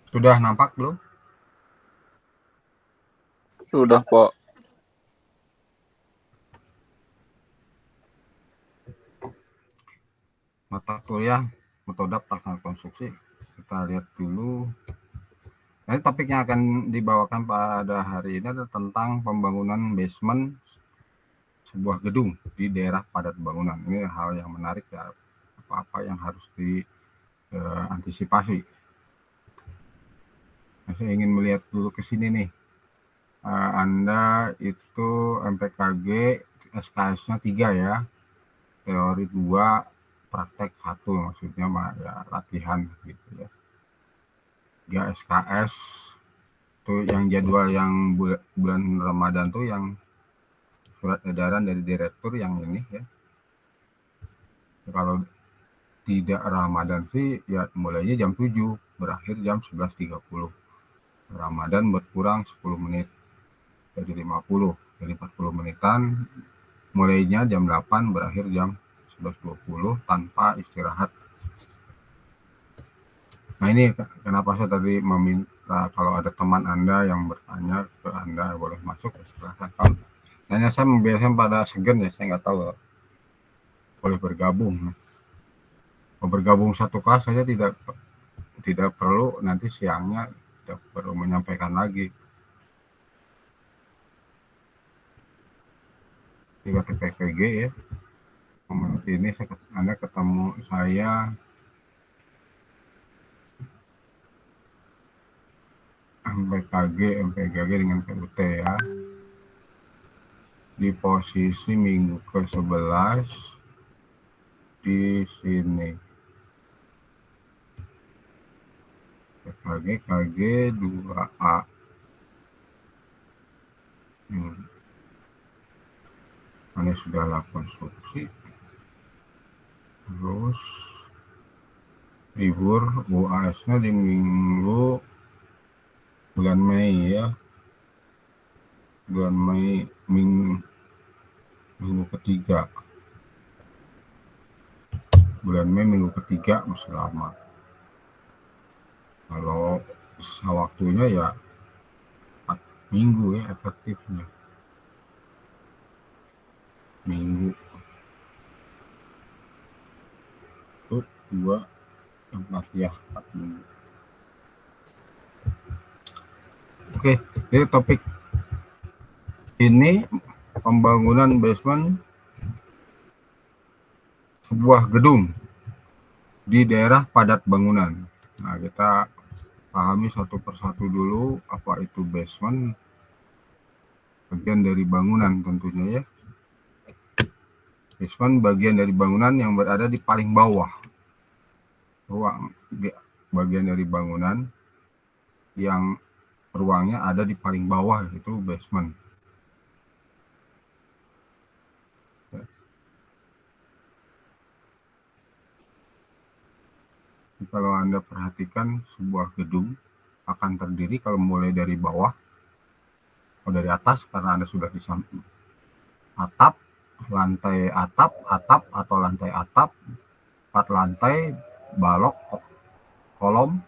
Sudah nampak belum? Sudah, Pak. Mata kuliah metode pelaksanaan konstruksi. Kita lihat dulu. Nah, topik yang akan dibawakan pada hari ini adalah tentang pembangunan basement sebuah gedung di daerah padat bangunan. Ini hal yang menarik ya, apa-apa yang harus diantisipasi. Saya ingin melihat dulu ke sini nih. Anda itu MPKG SKS-nya 3 ya, teori 2, praktek 1, maksudnya ya latihan gitu ya. 3 SKS tuh yang jadwal yang bulan Ramadan tuh yang surat edaran dari direktur yang ini ya. Kalau tidak Ramadan sih ya mulainya jam 7, berakhir jam 11.30. Ramadan berkurang 10 menit jadi 50, jadi 40 menitan, mulainya jam 8, berakhir jam 11.20 tanpa istirahat. Nah ini kenapa saya tadi meminta kalau ada teman Anda yang bertanya ke Anda boleh masuk, silahkan. Nanya saya biasanya pada segan ya, saya nggak tahu boleh bergabung. Mau bergabung satu kelas saja tidak perlu nanti siangnya tidak perlu menyampaikan lagi. Tiga TPPG ya. Ini Anda ketemu saya MPKG dengan PUT ya. Di posisi minggu ke-11 di sini. KG 2A. Ini sudah lakukan konstruksi. Terus libur UAS-nya di bulan Mei ya. Bulan Mei minggu ketiga. Bulan Mei minggu ketiga masih lama. Kalau sisa waktunya ya 4 minggu ya efektifnya. Minggu. Itu 2, 4 ya 4 minggu. Oke, jadi topik ini pembangunan basement sebuah gedung di daerah padat bangunan. Nah, kita pahami satu persatu dulu apa itu basement, bagian dari bangunan tentunya ya. Basement bagian dari bangunan yang berada di paling bawah. Ruang bagian dari bangunan yang ruangnya ada di paling bawah itu basement. Kalau Anda perhatikan sebuah gedung akan terdiri kalau mulai dari bawah atau dari atas karena Anda sudah di atap, lantai atap, atap atau lantai atap, 4 lantai, balok, kolom.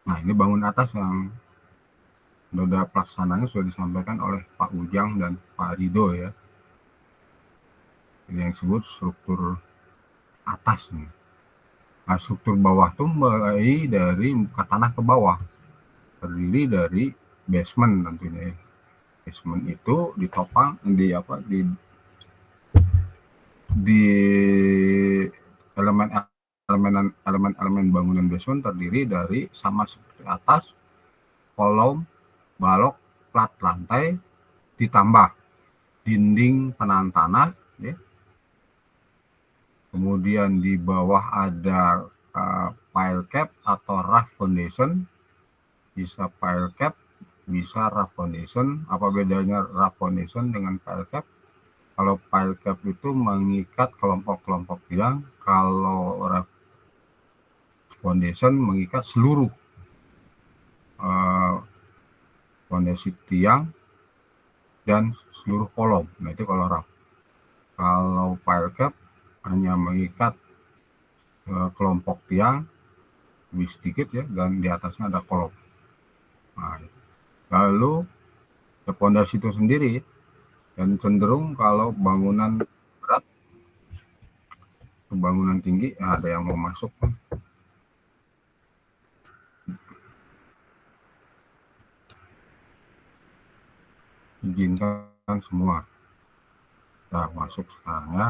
Nah ini bangun atas yang noda pelaksananya sudah disampaikan oleh Pak Ujang dan Pak Rido ya. Ini yang disebut struktur atas nih. Nah struktur bawah tuh mulai dari muka tanah ke bawah, terdiri dari basement tentunya ya. Basement itu ditopang di elemen bangunan basement terdiri dari sama seperti atas, kolom, balok, plat lantai, ditambah dinding penahan tanah, ya. Kemudian di bawah ada pile cap atau rough foundation, bisa pile cap, bisa rough foundation. Apa bedanya rough foundation dengan pile cap? Kalau pile cap itu mengikat kelompok-kelompok tiang, kalau rough foundation mengikat seluruh fondasi tiang dan seluruh kolom. Nah itu kalau rough. Kalau pile cap hanya mengikat kelompok tiang lebih sedikit ya, dan di atasnya ada kolom. Nah, lalu pondasi itu sendiri, dan cenderung kalau bangunan berat, bangunan tinggi, ada yang mau masuk kan. Izinkan semua. Nah, masuk sekarang ya.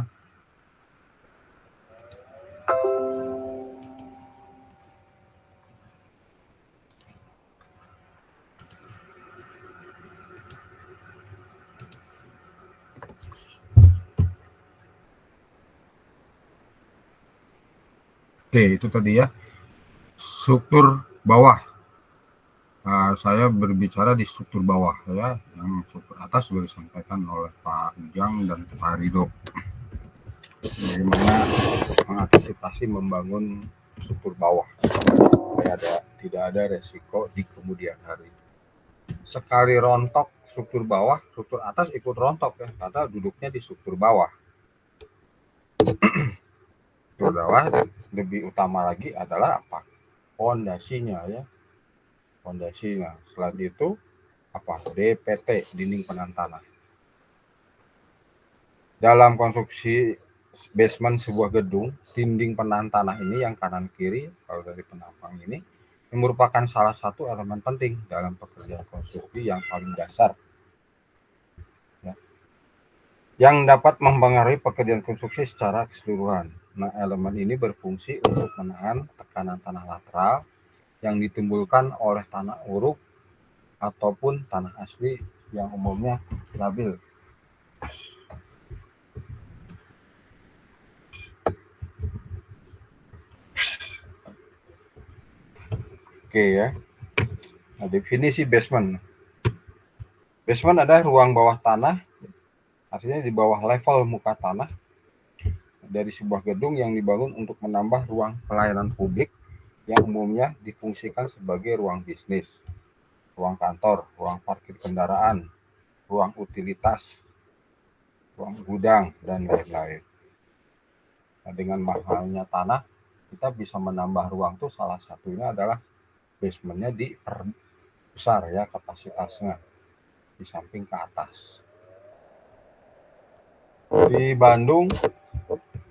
Oke, itu tadi ya struktur bawah. Saya berbicara di struktur bawah ya, yang struktur atas sudah disampaikan oleh Pak Ujang dan Pak Rido. Bagaimana mengantisipasi membangun struktur bawah supaya tidak ada resiko di kemudian hari. Sekali rontok struktur bawah, struktur atas ikut rontok ya, karena duduknya di struktur bawah. Struktur bawah lebih utama lagi adalah apa? Pondasinya ya. Pondasinya. Selain itu apa? DPT, dinding penahan tanah. Dalam konstruksi basement sebuah gedung, dinding penahan tanah ini yang kanan kiri kalau dari penampang ini merupakan salah satu elemen penting dalam pekerjaan konstruksi yang paling dasar ya, yang dapat mempengaruhi pekerjaan konstruksi secara keseluruhan. Nah, elemen ini berfungsi untuk menahan tekanan tanah lateral yang ditimbulkan oleh tanah uruk ataupun tanah asli yang umumnya labil. Oke ya. Nah, definisi basement. Basement adalah ruang bawah tanah, artinya di bawah level muka tanah dari sebuah gedung yang dibangun untuk menambah ruang pelayanan publik yang umumnya difungsikan sebagai ruang bisnis, ruang kantor, ruang parkir kendaraan, ruang utilitas, ruang gudang, dan lain-lain. Nah, dengan mahalnya tanah, kita bisa menambah ruang tuh salah satunya adalah basementnya diperbesar ya kapasitasnya di samping ke atas. Di Bandung,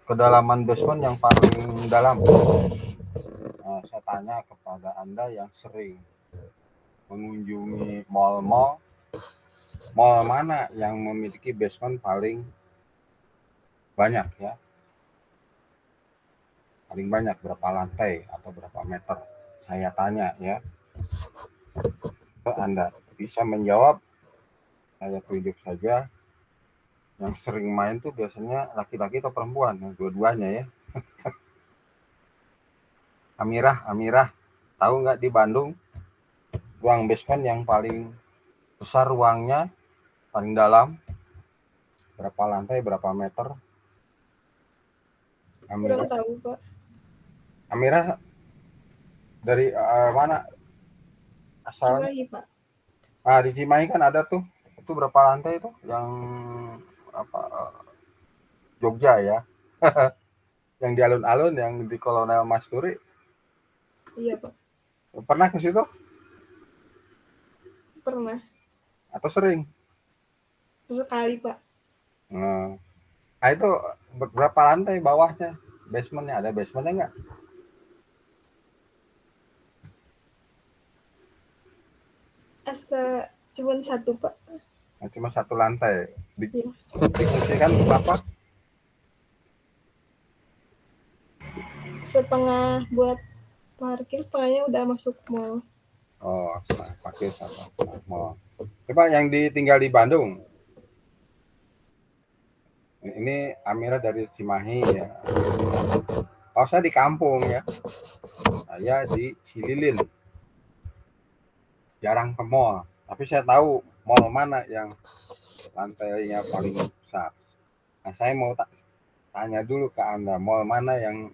kedalaman basement yang paling dalam. Nah, saya tanya kepada Anda yang sering mengunjungi mall-mall, mall mana yang memiliki basement paling banyak ya? Paling banyak berapa lantai atau berapa meter? Saya tanya ya. Anda bisa menjawab, saya tunjuk saja. Yang sering main tuh biasanya laki-laki atau perempuan, dua-duanya ya. Amirah, tahu nggak di Bandung ruang basement yang paling besar ruangnya, paling dalam, berapa lantai, berapa meter? Kurang tahu, Pak. Amirah dari mana asalnya? Cimahi, Pak. Di Cimahi kan ada tuh. Itu berapa lantai itu? Yang apa? Jogja ya. Yang di alun-alun, yang di Kolonel Masturi. Iya, Pak. Pernah ke situ? Pernah. Atau sering? Sekali, Pak. Nah, itu berapa lantai bawahnya? Basementnya ada basementnya nggak? Cuma satu, Pak. Nah, cuma satu lantai. Iya. Difungsikan berapa? Setengah buat parkir, setengahnya udah masuk mall. Oh, parkir sama mall. Coba yang ditinggal di Bandung. Ini Amira dari Cimahi ya. Oh, saya di kampung ya. Saya di Cililin. Jarang ke mall. Tapi saya tahu mall mana yang lantainya paling besar. Nah, saya mau tanya dulu ke Anda, mall mana yang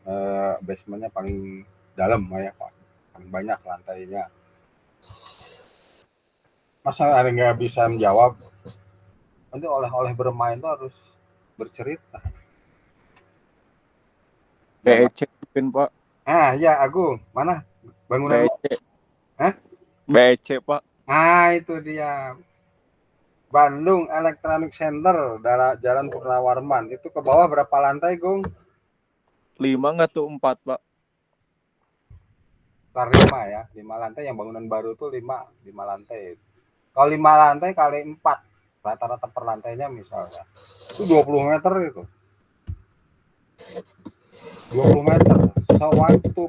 basementnya paling dalam ya Pak? Paling banyak lantainya. Masa ada nggak bisa menjawab? Nanti oleh-oleh bermain itu harus bercerita. Cek mungkin Pak. Ya Agung, mana Bangunan BC. Hah? BC, Pak. Nah, itu dia. Bandung Electronic Center, Jalan Purnawarman. Itu ke bawah berapa lantai, Gung? 5 nggak tuh 4, Pak? Sekitar 5 ya. 5 lantai, yang bangunan baru tuh 5 lantai. Kalau 5 lantai kali 4, rata-rata per lantainya misalnya. Itu 20 meter itu. 20 meter. Sewaktu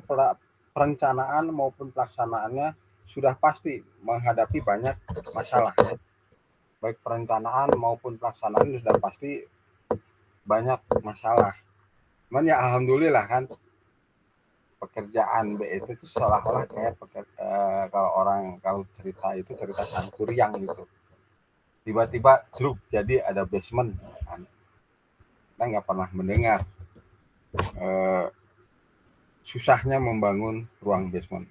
perencanaan maupun pelaksanaannya sudah pasti menghadapi banyak masalah. Baik perencanaan maupun pelaksanaan sudah pasti banyak masalah. Cuman ya alhamdulillah kan, pekerjaan BS itu seolah-olah kayak kalau cerita itu cerita sangkuriang gitu. Tiba-tiba truk jadi ada basement kan. Kita nggak pernah mendengar susahnya membangun ruang basement.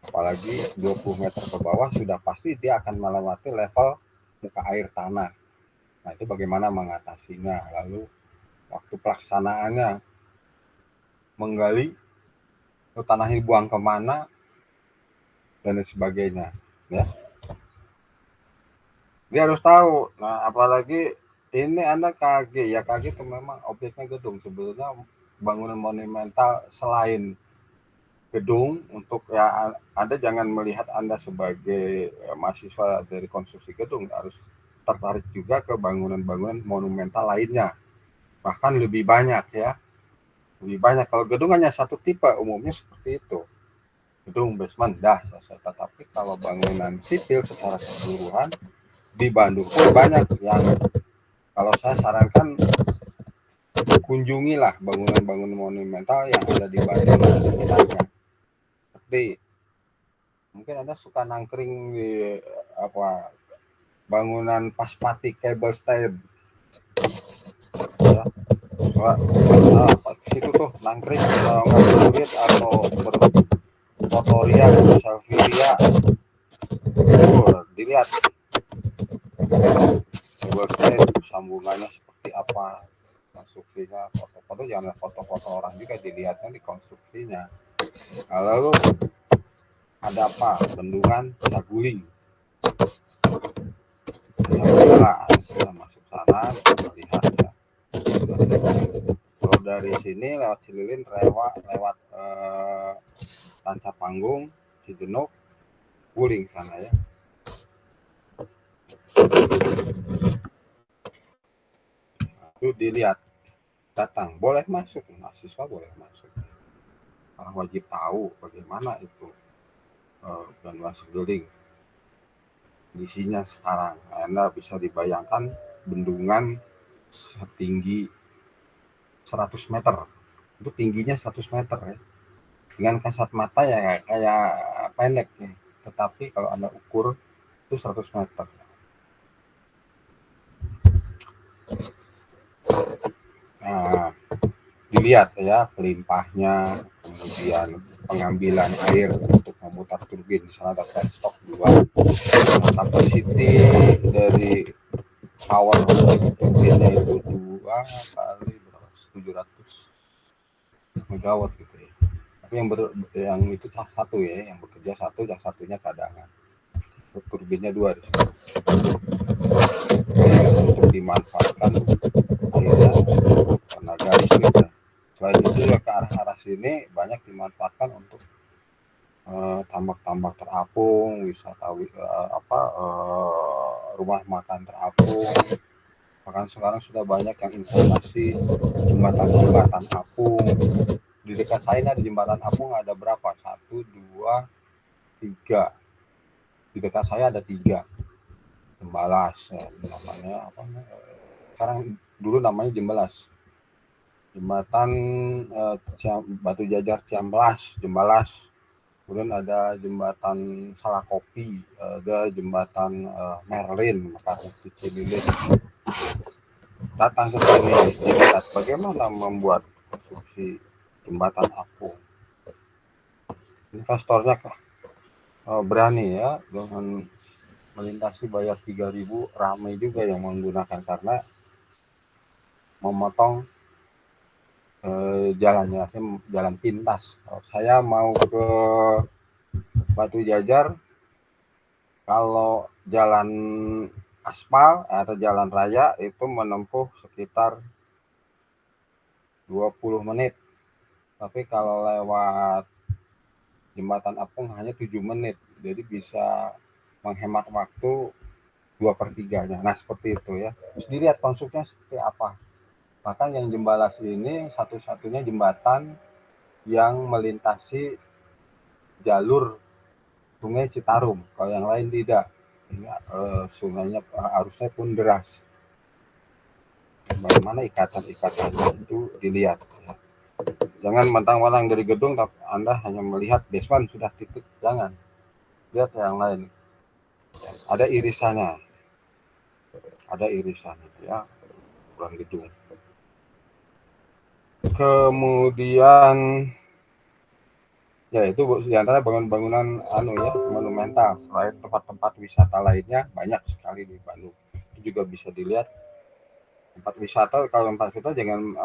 Apalagi 20 meter ke bawah sudah pasti dia akan melewati level muka air tanah. Nah, itu bagaimana mengatasinya. Lalu waktu pelaksanaannya menggali tanahnya dibuang kemana dan sebagainya ya. Dia harus tahu. Nah, apalagi ini Anda KG ya, KG itu memang objeknya gedung. Sebenarnya bangunan monumental selain gedung, untuk ya Anda jangan melihat Anda sebagai mahasiswa dari konstruksi gedung, harus tertarik juga ke bangunan-bangunan monumental lainnya, bahkan lebih banyak ya, lebih banyak. Kalau gedung hanya satu tipe umumnya seperti itu, gedung basement dah selesai. Tetapi kalau bangunan sipil secara keseluruhan di Bandung pun banyak yang kalau saya sarankan kunjungilah bangunan-bangunan monumental yang ada di Bandung sekitarnya. Seperti mungkin Anda suka nangkring di bangunan Paspati Cable Stay ya. Situ tuh nangkring ngabuburit atau berfotoria, selfie-ria. Dilihat Cable Stay sambungannya seperti apa, konstruksinya, foto-foto, jangan foto-foto orang juga, dilihatnya di konstruksinya. Lalu ada apa? Bendungan Saguling. Kita masuk sana, kita lihat ya. Kalau dari sini lewat Cililin, lewat Ranca Panggung, Cijenuk, Guling sana ya. Itu dilihat, datang, boleh masuk, mahasiswa boleh masuk. Wajib tahu bagaimana itu Bendungan Saguling. Isinya sekarang, Anda bisa dibayangkan bendungan setinggi 100 meter. Itu tingginya 100 meter ya. Dengan kasat mata ya kayak pendek nih. Tetapi kalau Anda ukur itu 100 meter. Nah, dilihat ya pelimpahnya, kemudian pengambilan air untuk memutar turbin. Di sana ada penstock juga. Nah, capacity dari power turbinnya itu 2 kali 700 megawatt gitu ya. Tapi yang itu satu ya, yang bekerja satu, yang satunya cadangan. Turbinnya 2 di sini. Untuk dimanfaatkan akhirnya tenaga listriknya. Selain itu juga ke arah sini banyak dimanfaatkan untuk tambak-tambak terapung, wisata rumah makan terapung. Bahkan sekarang sudah banyak yang investasi jembatan apung. Di dekat saya ada jembatan apung, ada berapa? 1, 2, 3. Di dekat saya ada 3. Jembalas ya, namanya apa? Sekarang dulu namanya Jembalas. Jembatan Batu Jajar Ciamplas, Jembalas. Kemudian ada jembatan Salakopi, ada jembatan Merlin, Mekarsari Cililin. Datang ke sini dilihat bagaimana membuat konstruksi jembatan apung. Investornya berani ya, dengan melintasi bayar 3.000, ramai juga yang menggunakan karena memotong jalannya, saya jalan pintas. Kalau saya mau ke Batu Jajar, kalau jalan aspal atau jalan raya itu menempuh sekitar 20 menit. Tapi kalau lewat jembatan apung hanya 7 menit. Jadi bisa menghemat waktu 2/3-nya. Nah, seperti itu ya. Terus dilihat konstruksinya seperti apa. Bahkan yang Jembalas ini satu-satunya jembatan yang melintasi jalur Sungai Citarum. Kalau yang lain tidak. Sungainya arusnya pun deras. Bagaimana ikatan-ikatannya itu dilihat. Jangan mentang-mentang dari gedung tapi Anda hanya melihat basement sudah titik. Jangan. Lihat yang lain. Ada irisannya. Ada irisannya ya. Ukuran gedung. Kemudian ya itu diantara bangunan-bangunan monumental. Selain tempat-tempat wisata lainnya banyak sekali di Bandung. Itu juga bisa dilihat tempat wisata. Kalau tempat wisata jangan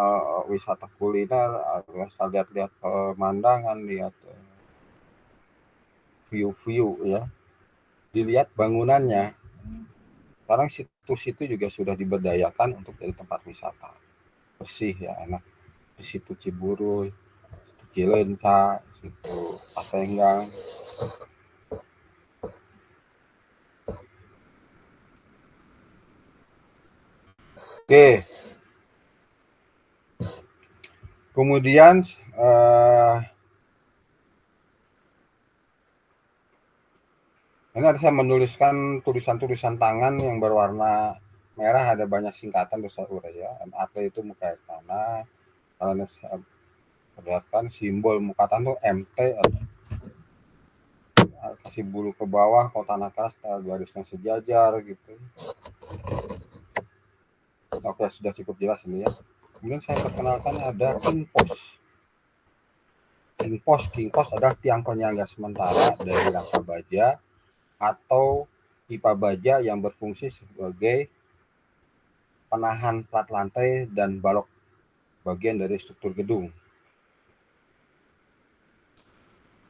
wisata kuliner, asal lihat-lihat pemandangan, lihat view-view ya. Dilihat bangunannya. Sekarang situ-situ juga sudah diberdayakan untuk jadi tempat wisata. Bersih ya, enak. Di situ Ciburu, situ Cileunca, situ Pasenggang. Oke. Kemudian ini ada saya menuliskan tulisan-tulisan tangan yang berwarna merah, ada banyak singkatan besar huruf ya. MAT itu muka air tanah. Karena saya perlihatkan simbol muka tanah itu MT, kasih bulu ke bawah, kalau tanah keras garisnya sejajar gitu. Oke, sudah cukup jelas ini ya. Kemudian saya perkenalkan ada King Post. King Post adalah tiang penyangga sementara dari rangka baja atau pipa baja yang berfungsi sebagai penahan plat lantai dan balok bagian dari struktur gedung.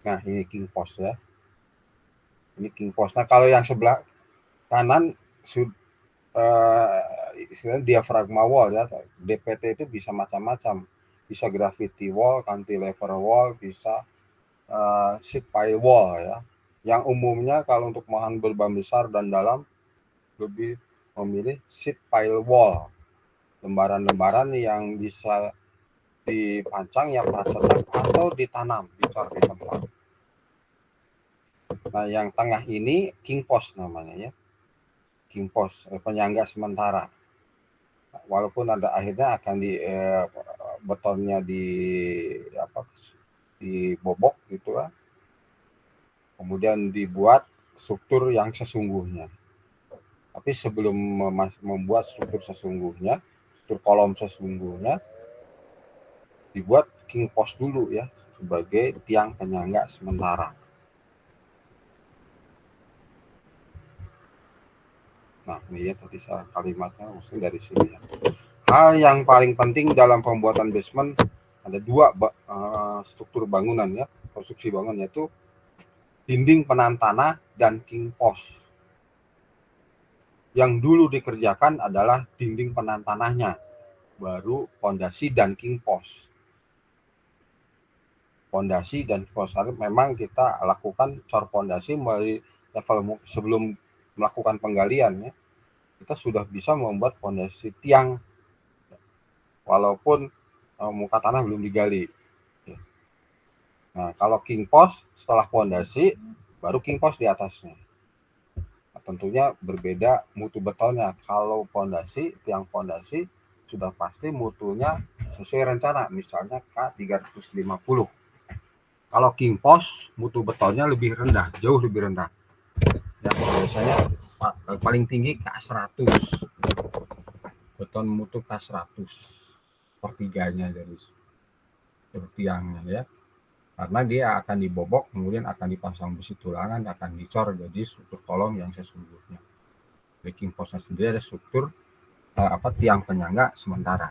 Nah, ini King Post ya. Ini King Post. Nah, kalau yang sebelah kanan istilahnya diafragma wall ya. DPT itu bisa macam-macam. Bisa gravity wall, cantilever wall, bisa sheet pile wall ya. Yang umumnya kalau untuk bahan berbahan besar dan dalam lebih memilih sheet pile wall. Lembaran-lembaran yang bisa dipancang ya prasetak atau ditanam, dicor di tempat. Nah, yang tengah ini King Post namanya ya. King Post, penyangga sementara. Walaupun ada akhirnya akan betonnya dibobok gitu kan. Kemudian dibuat struktur yang sesungguhnya. Tapi sebelum membuat struktur sesungguhnya, struktur kolom sesungguhnya, dibuat King Post dulu ya, sebagai tiang penyangga sementara. Nah, ini ya tadi kalimatnya mungkin dari sini ya. Hal yang paling penting dalam pembuatan basement ada dua struktur bangunan ya, konstruksi bangunan, yaitu dinding penahan tanah dan King Post. Yang dulu dikerjakan adalah dinding penahan tanahnya, baru pondasi dan King Post. Pondasi dan post memang kita lakukan cor pondasi melalui level sebelum melakukan penggalian ya. Kita sudah bisa membuat pondasi tiang walaupun muka tanah belum digali. Nah, kalau King Post setelah pondasi baru King Post di atasnya. Nah, tentunya berbeda mutu betonnya. Kalau pondasi, tiang pondasi sudah pasti mutunya sesuai rencana, misalnya K350. Kalau King Post mutu betonnya lebih rendah, jauh lebih rendah. Ya, biasanya paling tinggi K100. Beton mutu K100 pertiganya dari tiangnya ya. Karena dia akan dibobok, kemudian akan dipasang besi tulangan, akan dicor jadi struktur kolom yang sesungguhnya. Di King Post sendiri ada struktur tiang penyangga sementara.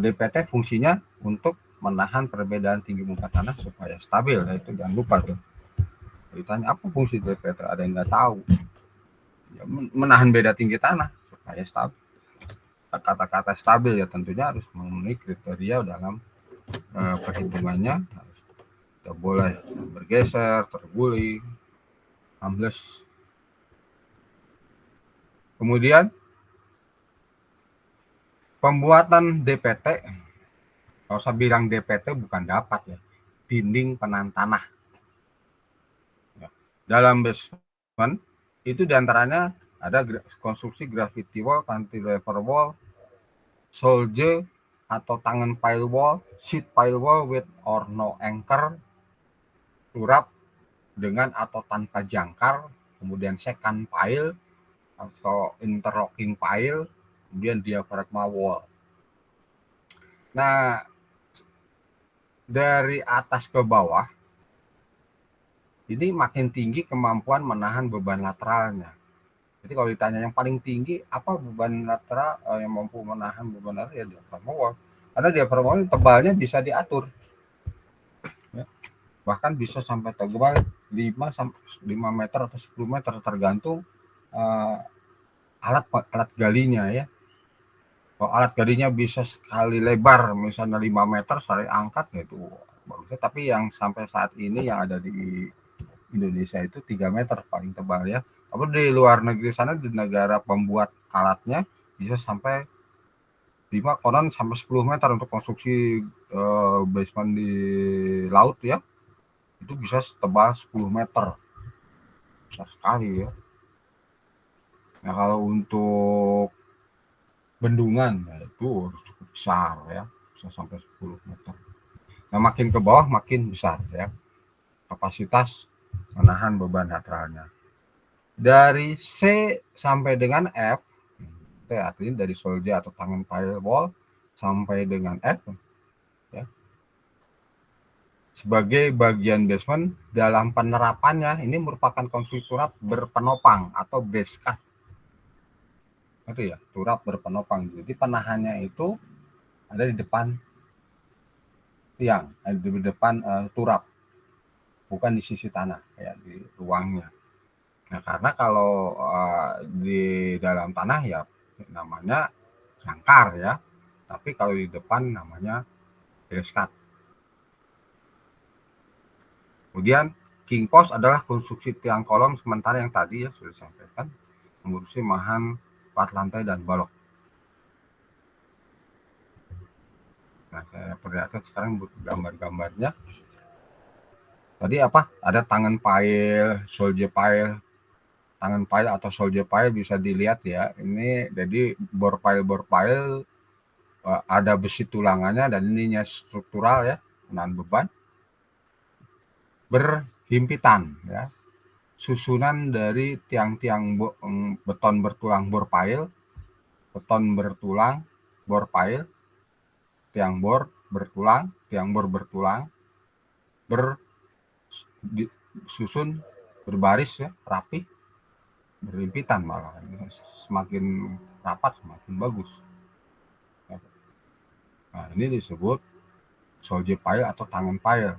DPT fungsinya untuk menahan perbedaan tinggi muka tanah supaya stabil. Nah, itu jangan lupa tuh. Ditanya apa fungsi DPT, ada yang nggak tahu. Ya, menahan beda tinggi tanah supaya stabil. Kata-kata stabil ya tentunya harus memenuhi kriteria dalam perhitungannya. Tidak boleh bergeser, terguling, ambles. Kemudian pembuatan DPT, kalau saya bilang DPT bukan dapat ya, dinding penahan tanah. Ya. Dalam basement itu diantaranya ada konstruksi gravity wall, cantilever wall, solje atau tangan pile wall, sheet pile wall with or no anchor, turap dengan atau tanpa jangkar, kemudian second pile atau interlocking pile, kemudian diaphragma wall. Nah, dari atas ke bawah, ini makin tinggi kemampuan menahan beban lateralnya. Jadi kalau ditanya yang paling tinggi, apa beban lateral yang mampu menahan beban lateral, ya diaphragma wall. Karena diaphragma wall tebalnya bisa diatur. Ya. Bahkan bisa sampai tebal 5 meter atau 10 meter tergantung alat galinya ya. Kalau alat galinya bisa sekali lebar misalnya 5 meter sekali angkat ya itu bagusnya. Tapi yang sampai saat ini yang ada di Indonesia itu 3 meter paling tebal ya. Tapi di luar negeri sana, di negara pembuat alatnya bisa sampai 5 konon sampai 10 meter untuk konstruksi basement di laut ya. Itu bisa setebal 10 meter. Besar sekali ya. Nah, kalau untuk bendungan ya itu harus cukup besar ya, bisa sampai 10 meter. Nah, makin ke bawah makin besar ya kapasitas menahan beban lateralnya. Dari C sampai dengan F, itu artinya dari solje atau tangan pile wall sampai dengan F ya, sebagai bagian basement dalam penerapannya ini merupakan konstruksi turap berpenopang atau base cut. Itu ya, turap berpenopang. Jadi penahannya itu ada di depan tiang, di depan turap, bukan di sisi tanah ya, di ruangnya. Nah, karena kalau di dalam tanah ya namanya jangkar ya, tapi kalau di depan namanya base cut. Kemudian king post adalah konstruksi tiang kolom sementara yang tadi ya sudah disampaikan, mengurusi mahan 4 lantai dan balok. Nah, saya perlihatkan sekarang gambar-gambarnya. Tadi apa? Ada tangan pile, solje pile. Tangan pile atau solje pile bisa dilihat ya. Ini jadi bor pile ada besi tulangannya dan ininya struktural ya, menahan beban. Berhimpitan ya. Susunan dari tiang-tiang beton bertulang bor pile, beton bertulang bor pile, tiang bor bertulang, susun berbaris ya, rapi, berhimpitan malah. Semakin rapat semakin bagus. Nah, ini disebut solje pile atau tangan pile.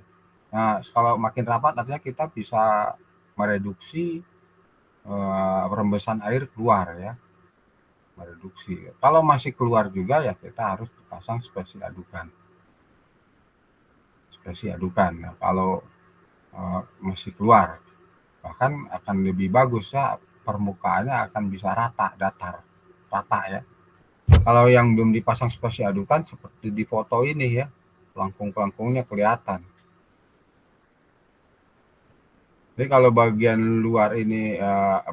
Nah, kalau makin rapat artinya kita bisa mereduksi rembesan air keluar ya. Mereduksi. Kalau masih keluar juga ya kita harus pasang spesi adukan. Nah, kalau masih keluar bahkan akan lebih bagus ya, permukaannya akan bisa rata ya. Kalau yang belum dipasang spesi adukan seperti di foto ini ya, pelangkung-pelangkungnya kelihatan. Jadi kalau bagian luar ini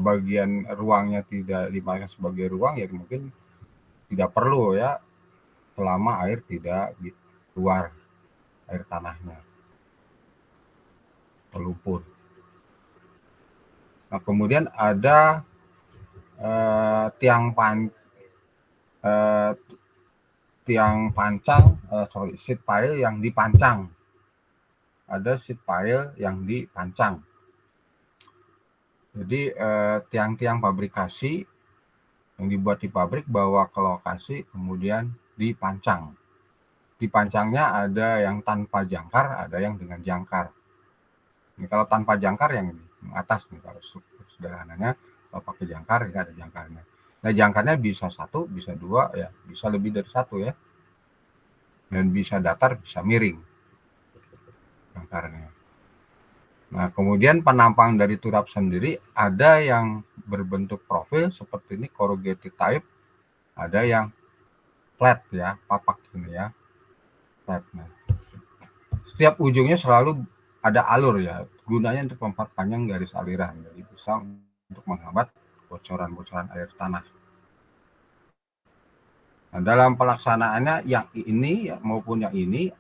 bagian ruangnya tidak dimasang sebagai ruang ya mungkin tidak perlu ya, selama air tidak keluar, air tanahnya lumpur. Nah, kemudian ada tiang pancang, sheet pile yang dipancang. Ada sheet pile yang dipancang. Jadi tiang-tiang pabrikasi yang dibuat di pabrik bawa ke lokasi kemudian dipancang. dipancangnya ada yang tanpa jangkar, ada yang dengan jangkar. Ini kalau tanpa jangkar yang di atas nih, kalau sederhananya kalau pakai jangkar ini ada jangkarnya. Nah jangkarnya bisa 1, bisa 2, ya bisa lebih dari 1 ya, dan bisa datar, bisa miring jangkarnya. Nah kemudian penampang dari turap sendiri ada yang berbentuk profil seperti ini, corrugated type, ada yang flat ya, papak ini ya, flat. Nah, setiap ujungnya selalu ada alur ya, gunanya untuk memperpanjang garis aliran, jadi bisa untuk menghambat bocoran-bocoran air tanah. Nah, dalam pelaksanaannya yang ini maupun yang ini,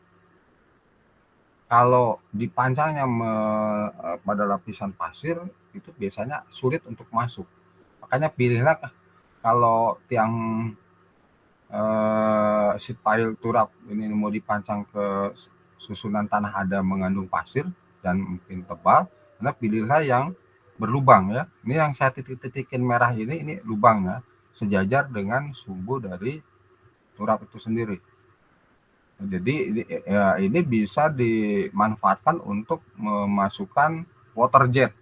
kalau dipancangnya pada lapisan pasir itu biasanya sulit untuk masuk. Makanya pilihlah kalau tiang sheet pile turap ini mau dipancang ke susunan tanah ada mengandung pasir dan mungkin tebal, karena pilihlah yang berlubang ya. Ini yang saya titik-titikin merah ini lubangnya sejajar dengan sumbu dari turap itu sendiri. Jadi ya, ini bisa dimanfaatkan untuk memasukkan water jet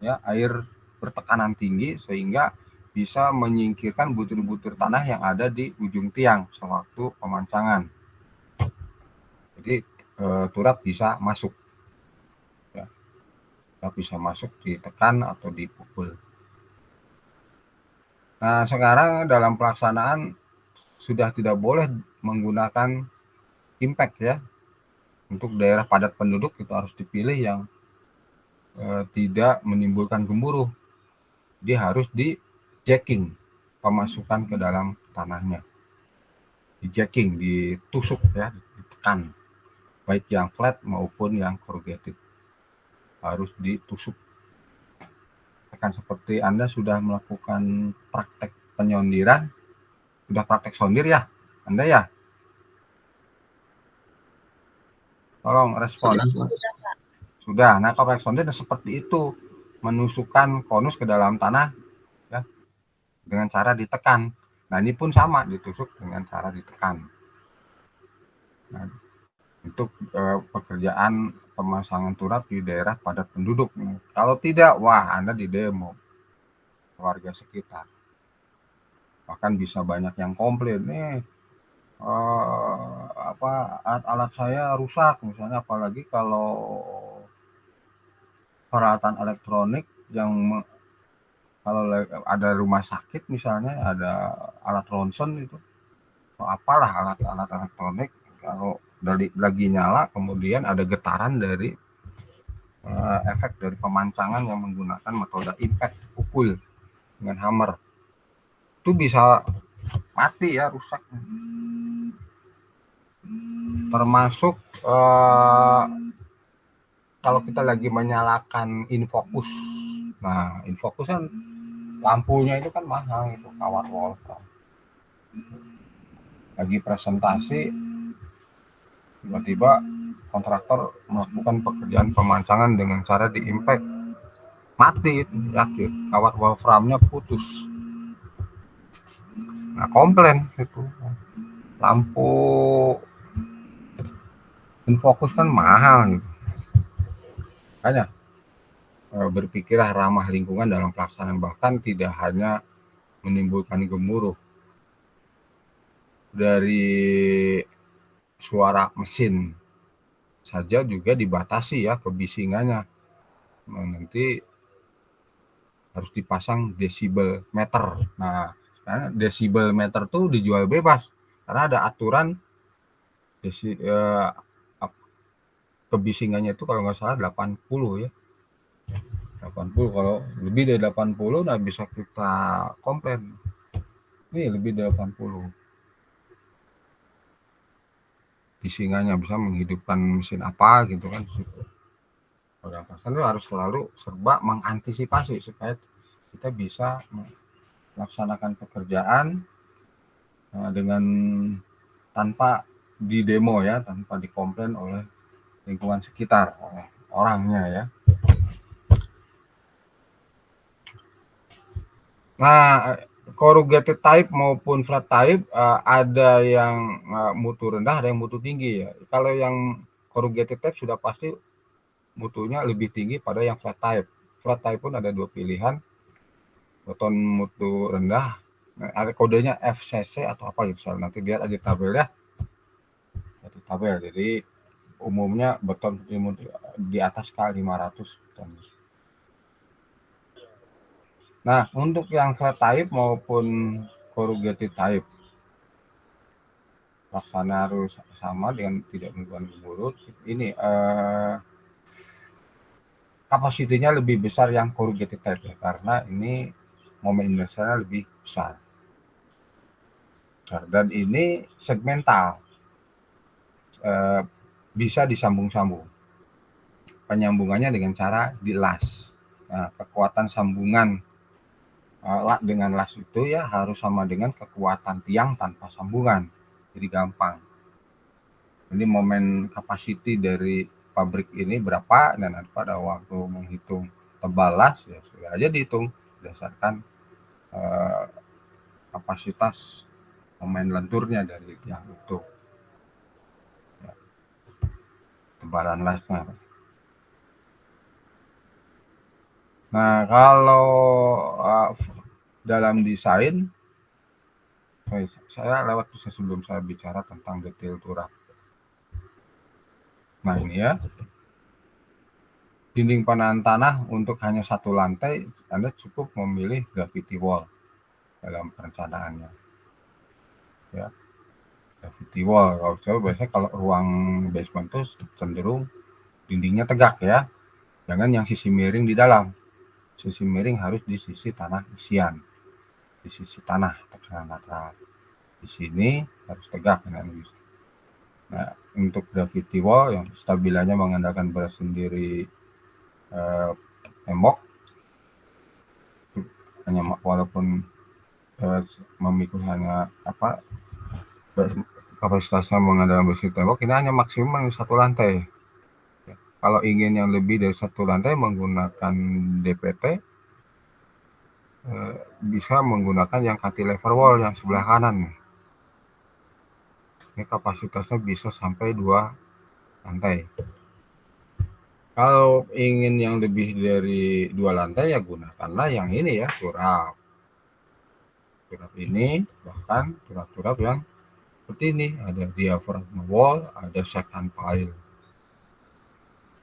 ya, air bertekanan tinggi sehingga bisa menyingkirkan butir-butir tanah yang ada di ujung tiang sewaktu pemancangan. Jadi turap bisa masuk ya. Turap bisa masuk ditekan atau dipukul. Nah, sekarang dalam pelaksanaan sudah tidak boleh menggunakan impact ya. Untuk daerah padat penduduk itu harus dipilih yang tidak menimbulkan gemuruh. Dia harus di jacking pemasukan ke dalam tanahnya. Di jacking, ditusuk ya, ditekan. Baik yang flat maupun yang corrugated. Harus ditusuk. Akan seperti Anda sudah melakukan praktek penyondiran, sudah praktek sondir ya, Anda ya? Tolong respon. Sudah. Nah, kalau praktek sondir seperti itu, menusukkan konus ke dalam tanah ya, dengan cara ditekan. Nah, ini pun sama, ditusuk dengan cara ditekan. Nah, untuk pekerjaan pemasangan turap di daerah padat penduduk. Kalau tidak, wah Anda didemo warga sekitar. Bahkan bisa banyak yang komplain nih, alat-alat saya rusak misalnya, apalagi kalau peralatan elektronik yang kalau ada rumah sakit misalnya, ada alat ronsen itu, atau apalah alat-alat elektronik, kalau lagi nyala kemudian ada getaran dari efek dari pemancangan yang menggunakan metode impact, pukul dengan hammer, itu bisa mati ya, rusak. Termasuk kalau kita lagi menyalakan infocus. Nah, infocus kan lampunya itu kan mahal, itu kawat wolfram. Lagi presentasi, tiba-tiba kontraktor melakukan pekerjaan pemancangan dengan cara di impact, mati itu, yakin kawat wolframnya putus. Nah, komplain itu, lampu infocus kan mahal gitu. Hanya berpikirlah ramah lingkungan dalam pelaksanaan, bahkan tidak hanya menimbulkan gemuruh dari suara mesin saja juga dibatasi ya kebisingannya. Nah, nanti harus dipasang desibel meter. Nah, sekarang desibel meter tuh dijual bebas karena ada aturan kebisingannya itu kalau nggak salah 80 ya. 80, kalau lebih dari 80 nah bisa kita komplain. Ini lebih dari 80. Bisingannya bisa menghidupkan mesin apa gitu kan. Pada pasar itu harus selalu serba mengantisipasi supaya kita bisa melaksanakan pekerjaan dengan tanpa didemo ya, tanpa dikomplain oleh lingkungan sekitar, oleh orangnya ya. Nah, corrugated type maupun flat type ada yang mutu rendah, ada yang mutu tinggi ya. Kalau yang corrugated type sudah pasti mutunya lebih tinggi pada yang flat type. Flat type pun ada dua pilihan, beton mutu rendah, ada kodenya FCC atau apa gitu. Nanti lihat aja tabel ya, di tabel. Jadi umumnya beton di atas K500 ton. Nah, untuk yang flat type maupun corrugated type, laksana harus sama dengan tidak menggunakan gemuruh. Ini kapasitinya lebih besar yang corrugated type ya, karena ini momen inersialnya lebih besar. Dan ini segmental, bisa disambung-sambung. Penyambungannya dengan cara dilas. Nah, kekuatan sambungan dengan las itu ya harus sama dengan kekuatan tiang tanpa sambungan. Jadi gampang. Jadi momen capacity dari pabrik ini berapa, dan pada waktu menghitung tebal las ya sudah aja dihitung berdasarkan kapasitas momen lenturnya dari tiang itu. Ya. Tebalan lasnya. Nah, kalau dalam desain, saya lewat sebelum saya bicara tentang detail turap. Nah, ini ya, dinding penahan tanah untuk hanya satu lantai, Anda cukup memilih gravity wall dalam perencanaannya. Ya, gravity wall. Biasanya kalau ruang basement itu cenderung dindingnya tegak ya, jangan yang sisi miring di dalam. Sisi miring harus di sisi tanah isian, di sisi tanah tekanan lateral. Di sini harus tegak. Nah, untuk gravity wall yang stabilannya mengandalkan berat sendiri tembok, hanya walaupun memikul hanya kapasitasnya mengandalkan berat sendiri tembok, ini hanya maksimum satu lantai. Kalau ingin yang lebih dari satu lantai menggunakan DPT, bisa menggunakan yang cantilever wall yang sebelah kanan. Ini kapasitasnya bisa sampai 2 lantai. Kalau ingin yang lebih dari 2 lantai ya gunakanlah yang ini ya, turap. Turap ini, bahkan turap-turap yang seperti ini, ada diaphragma wall, ada second pile.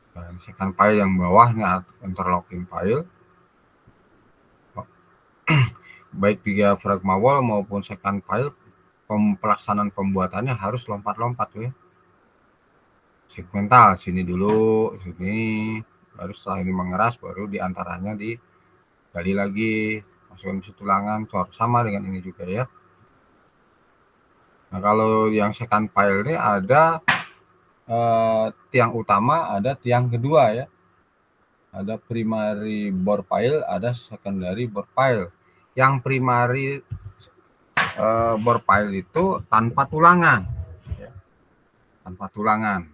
Dan second pile yang bawahnya interlocking pile, baik diaphragma wall maupun second pile, pelaksanaan pembuatannya harus lompat-lompat ya. Segmental, sini dulu, sini, baru setelah ini mengeras, baru diantaranya digali lagi, masukkan besi tulangan, cor, sama dengan ini juga ya. Nah, kalau yang second pile ini ada tiang utama, ada tiang kedua ya. Ada primary bore pile, ada secondary bore pile. Yang primary bore pile itu tanpa tulangan ya. Tanpa tulangan.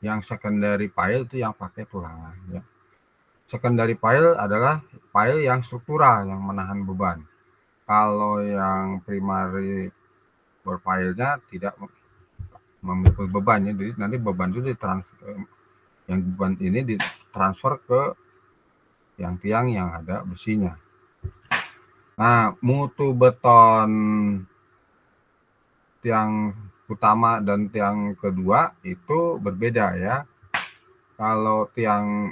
Yang secondary pile itu yang pakai tulangan ya. Secondary pile adalah pile yang struktural, yang menahan beban. Kalau yang primary bore pile-nya tidak memikul beban ya, jadi nanti beban itu ditransfer, yang beban ini ditransfer ke yang tiang yang ada besinya. Nah, mutu beton tiang utama dan tiang kedua itu berbeda ya. Kalau tiang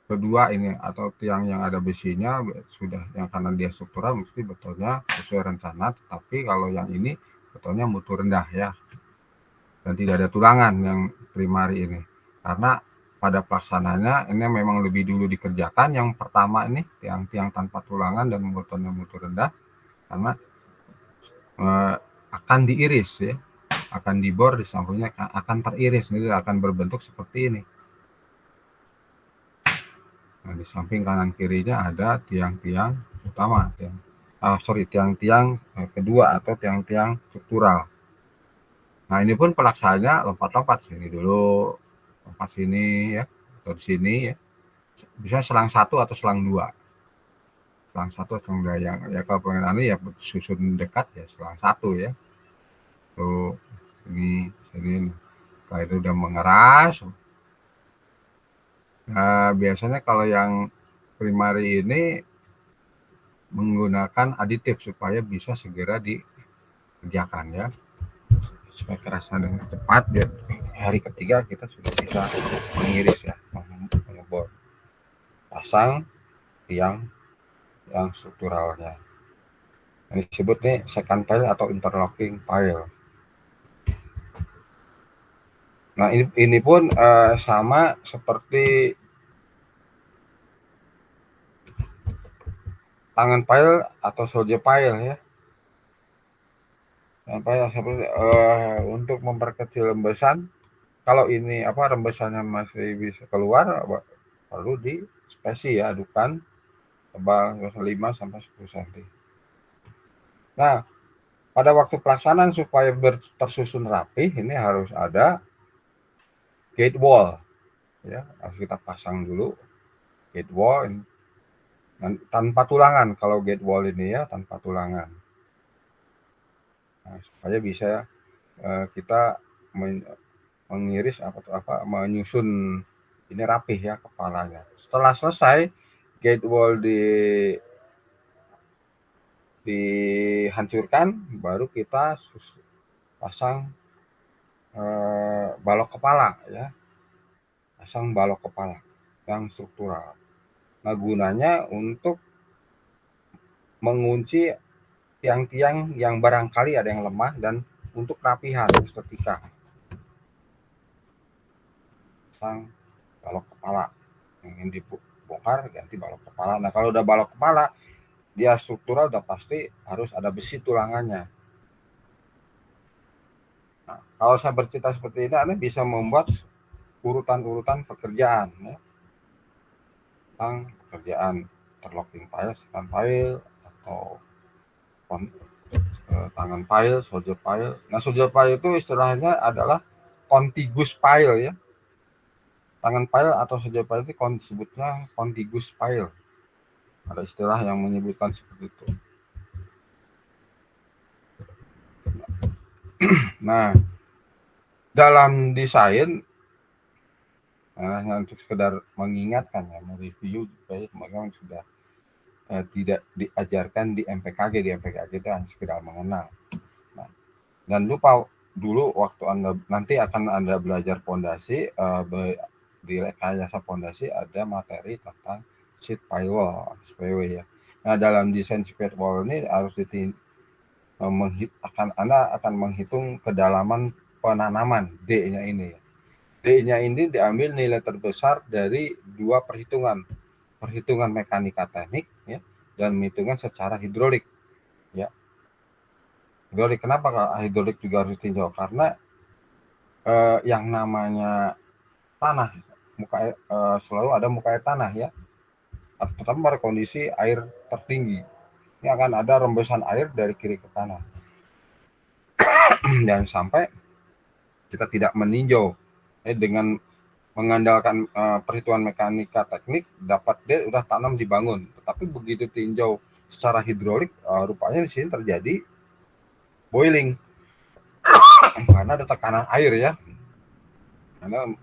kedua ini atau tiang yang ada besinya sudah, yang karena dia struktural mesti betonnya sesuai rencana, tetapi kalau yang ini betonnya mutu rendah ya, dan tidak ada tulangan yang primary ini, karena pada pelaksananya ini memang lebih dulu dikerjakan yang pertama ini tiang-tiang tanpa tulangan dan betonnya mutu rendah, karena akan diiris ya, akan dibor, di sampingnya akan teriris, ini akan berbentuk seperti ini. Nah, di samping kanan kirinya ada tiang-tiang utama, tiang-tiang kedua atau tiang-tiang struktural. Nah, ini pun pelaksanaannya lompat-lompat, sini dulu, lompat sini ya, atau di sini ya. Bisa selang 1 atau selang 2. selang satu atau enggak, yang ya kalau pengen anu ya susun dekat ya selang satu ya. Tuh ini kalau itu udah mengeras. Nah, biasanya kalau yang primary ini menggunakan aditif supaya bisa segera dikerjakan ya, supaya kerasnya dengan cepat, biar hari ketiga kita sudah bisa mengiris ya, mengebor, pasang yang strukturalnya. Ini disebut nih second pile atau interlocking pile. Nah ini pun sama seperti tangan pile atau soldier pile ya. Tangan seperti untuk memperkecil rembesan. Kalau ini rembesannya masih bisa keluar, perlu di spesi ya, adukan tebal 5 sampai 10 cm. Nah, pada waktu pelaksanaan supaya tersusun rapi, ini harus ada gate wall ya, harus kita pasang dulu gate wall tanpa tulangan. Kalau gate wall ini ya tanpa tulangan. Nah, supaya bisa kita mengiris menyusun ini rapih ya kepalanya. Setelah selesai gate wall dihancurkan, baru kita pasang balok kepala ya, pasang balok kepala yang struktural. Nah, gunanya untuk mengunci tiang-tiang yang barangkali ada yang lemah dan untuk rapihan estetika. Pasang balok kepala, yang dibongkar ganti balok kepala. Nah, kalau udah balok kepala, dia struktural udah pasti harus ada besi tulangannya. Nah, kalau saya bercerita seperti ini, Anda bisa membuat urutan-urutan pekerjaan ya, tentang pekerjaan interlocking pile, second pile, atau tangan pile, soldier pile. Nah, soldier pile itu istilahnya adalah contiguous pile ya. Tangan pile atau soldier pile itu disebutnya contiguous pile. Ada istilah yang menyebutkan seperti itu. Nah, dalam desain, untuk sekedar mengingatkan ya, mereview supaya teman-teman sudah tidak diajarkan di MPKG. Di MPKG itu hanya sekedar mengenal. Nah, dan lupa dulu waktu nanti akan Anda belajar fondasi, di rekayasa fondasi ada materi tentang sheet pile wall, SPW ya. Nah, dalam desain sheet wall ini harus Anda akan menghitung kedalaman penanaman D-nya ini. D-nya ini diambil nilai terbesar dari dua perhitungan mekanika teknik ya, dan hitungan secara hidrolik ya. Hidrolik, kenapa hidrolik juga harus ditinjau? Karena yang namanya tanah, muka air, selalu ada muka air tanah ya, terutama pada kondisi air tertinggi. Ini akan ada rembesan air dari kiri ke kanan. Jangan sampai kita tidak meninjau dengan mengandalkan perhitungan mekanika teknik, dapat dia udah tanam dibangun, tetapi begitu tinjau secara hidrolik, rupanya di sini terjadi boiling karena ada tekanan air ya, karena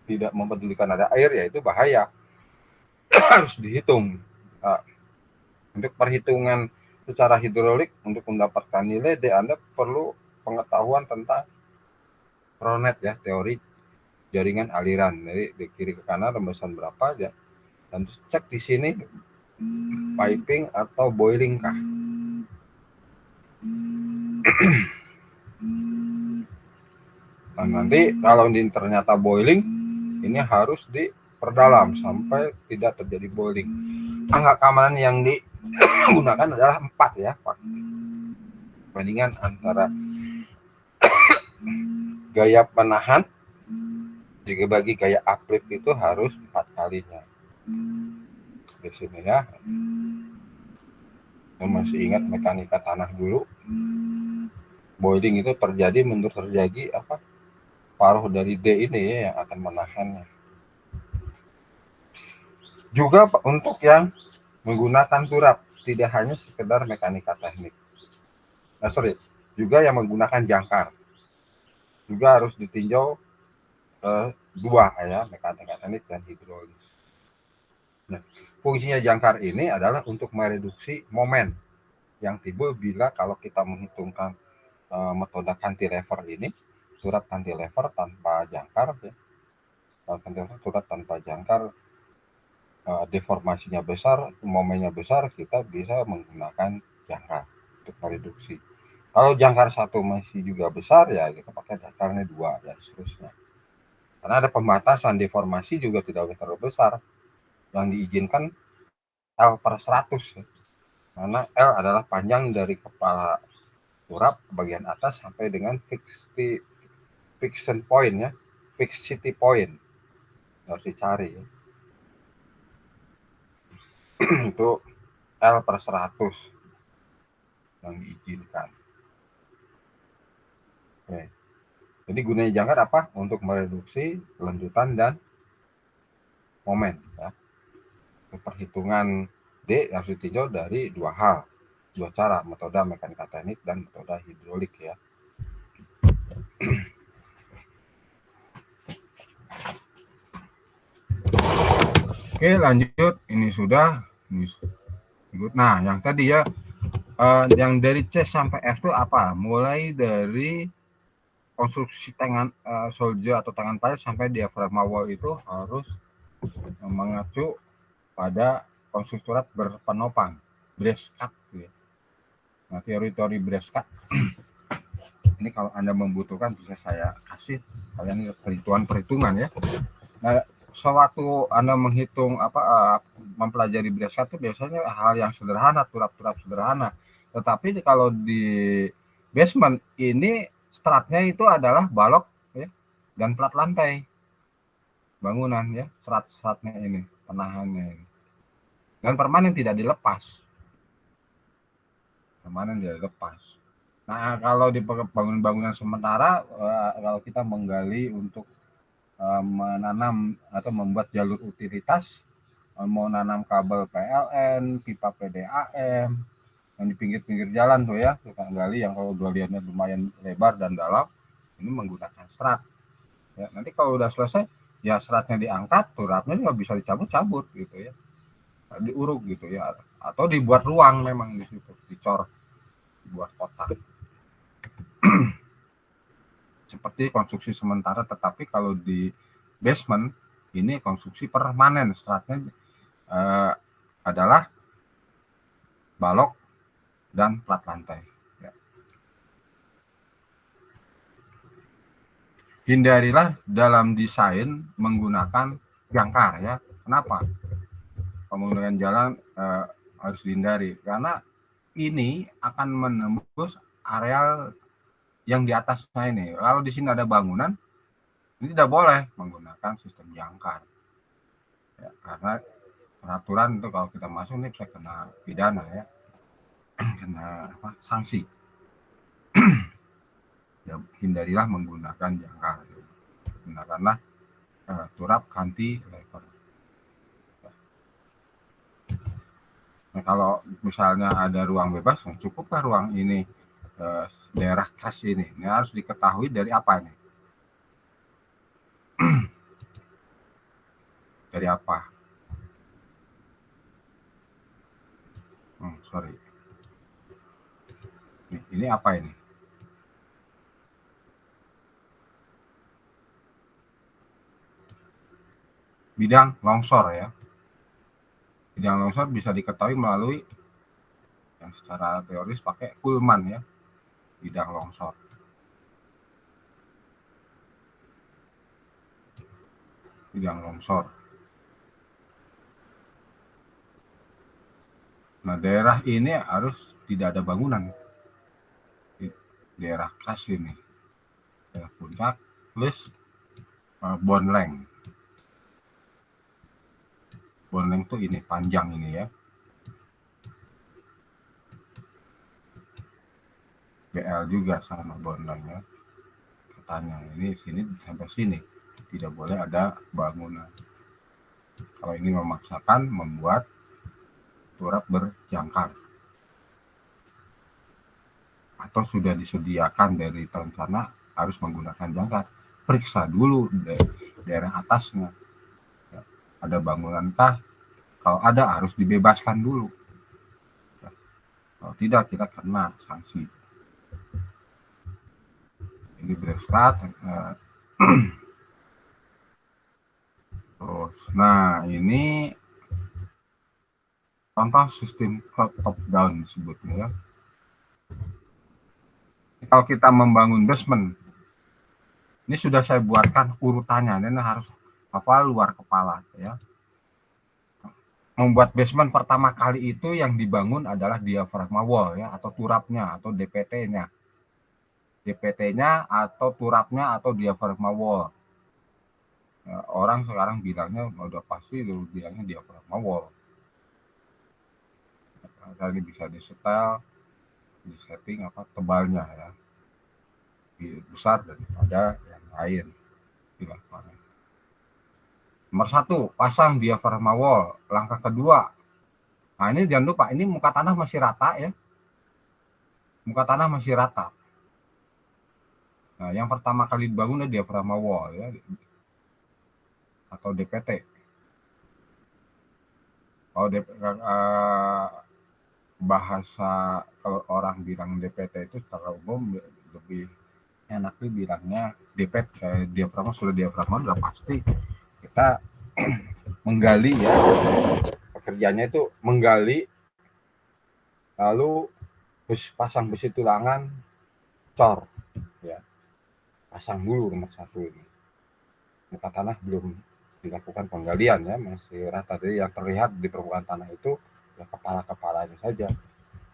tidak mempedulikan ada air, yaitu bahaya. Harus dihitung. Nah, untuk perhitungan secara hidrolik untuk mendapatkan nilai D, Anda perlu pengetahuan tentang Fronet ya, teori jaringan aliran. Jadi di kiri ke kanan rembesan berapa ya, dan cek di sini piping atau boiling kah. Nah, nanti kalau ini ternyata boiling, ini harus diperdalam sampai tidak terjadi boiling. Angka keamanan yang digunakan adalah 4 ya, perbandingan antara gaya penahan dibagi gaya uplift itu harus 4 kalinya. Di sini ya. Yang masih ingat mekanika tanah dulu, boiling itu terjadi paruh dari D ini ya yang akan menahannya. Juga untuk yang menggunakan turap, tidak hanya sekedar mekanika teknik. Juga yang menggunakan jangkar. Juga harus ditinjau dua ya, mekanika teknik dan hidrolis. Nah, fungsinya jangkar ini adalah untuk mereduksi momen yang timbul bila kalau kita menghitungkan metode cantilever ini, surat cantilever tanpa jangkar ya. Surat tanpa jangkar, deformasinya besar, momennya besar, kita bisa menggunakan jangkar untuk mereduksi. Kalau jangkar satu masih juga besar ya kita pakai jangkarnya 2 dan seterusnya. Karena ada pembatasan, deformasi juga tidak terlalu besar. Yang diizinkan L/100 ya. Karena L adalah panjang dari kepala turap bagian atas sampai dengan fixation point ya, fixity point harus dicari ya. Itu L/100 yang diizinkan. Oke. Jadi gunanya jangkar apa? Untuk mereduksi lanjutan dan momen ya. Perhitungan D harus ditinjau dari dua cara, metode mekanika teknik dan metode hidrolik ya. Oke, lanjut. Ini sudah. Nah, yang tadi ya, yang dari C sampai F itu apa? Mulai dari konstruksi tangan soldier atau tangan pilot sampai diafragma wall itu harus mengacu pada konstruksi turap berpenopang, brace cut. Ya. Nah, teori-teori brace cut ini kalau Anda membutuhkan bisa saya kasih kalian perhitungan ya. Nah, sewaktu Anda menghitung mempelajari brace cut itu biasanya hal yang sederhana, turap-turap sederhana. Tetapi kalau di basement ini stratnya itu adalah balok ya, dan plat lantai bangunan ya, serat-seratnya ini, penahannya ini. Dan permanen tidak dilepas. Permanen tidak dilepas. Nah, kalau di bangunan-bangunan sementara, kalau kita menggali untuk menanam atau membuat jalur utilitas, mau nanam kabel PLN, pipa PDAM, yang di pinggir-pinggir jalan tuh ya, tukang gali yang kalau galiannya lumayan lebar dan dalam, ini menggunakan serat. Ya, nanti kalau udah selesai, ya seratnya diangkat, turapnya juga bisa dicabut-cabut gitu ya, diuruk gitu ya, atau dibuat ruang memang di situ, dicor, dibuat kotak. Seperti konstruksi sementara, tetapi kalau di basement ini konstruksi permanen, seratnya adalah balok dan plat lantai. Ya. Hindarilah dalam desain menggunakan jangkar ya. Kenapa? Pembangunan jalan harus dihindari karena ini akan menembus areal yang di atasnya ini. Kalau di sini ada bangunan, ini tidak boleh menggunakan sistem jangkar. Ya, karena peraturan itu kalau kita masuk ini bisa kena pidana ya, kena sanksi. Ya, hindarilah menggunakan jangkar. Gunakanlah turap cantilever. Nah, kalau misalnya ada ruang bebas, cukuplah ruang ini daerah crash ini. Ini harus diketahui dari apa ini? Dari apa? Sorry. Ini apa ini? Bidang longsor ya. Bidang longsor bisa diketahui melalui yang secara teoris pakai Kuhlman ya. Bidang longsor. Bidang longsor. Nah, daerah ini harus tidak ada bangunan. Di daerah crash ini. Daerah puncak plus bone length. Bone length itu ini, panjang ini ya. BL juga sama bone length-nya. Katanya ini sini sampai sini. Tidak boleh ada bangunan. Kalau ini memaksakan membuat turap berjangkar atau sudah disediakan dari rencana harus menggunakan jangkar. Periksa dulu daerah atasnya. Ya, ada bangunankah? Kalau ada harus dibebaskan dulu. Ya, kalau tidak kita kena sanksi. Ini bersrat. Terus, nah ini contoh sistem top down disebutnya ya. Kalau kita membangun basement, ini sudah saya buatkan urutannya, ini harus hafal luar kepala ya. Membuat basement pertama kali itu yang dibangun adalah diafragma wall ya, atau turapnya atau DPT-nya. DPT-nya atau turapnya atau diafragma wall. Ya, orang sekarang bilangnya udah pasti bilangnya diafragma wall. Tadi bisa disetel, disetting apa tebalnya ya. Lebih besar daripada yang lain di lapangan. Nomor 1, pasang diafragma wall. Langkah kedua, nah ini jangan lupa, ini muka tanah masih rata ya. Muka tanah masih rata. Nah, yang pertama kali dibangun adalah diafragma wall ya, atau DPT. Kalau bahasa kalau orang bilang DPT itu secara umum lebih enak bilangnya DPT, diafragma sudah diafragma sudah pasti kita menggali ya, pekerjaannya itu menggali lalu pasang besi tulangan, cor ya, pasang dulu nomor 1 ini. Muka tanah belum dilakukan penggalian ya, masih rata. Jadi yang terlihat di permukaan tanah itu ya kepala-kepalanya saja.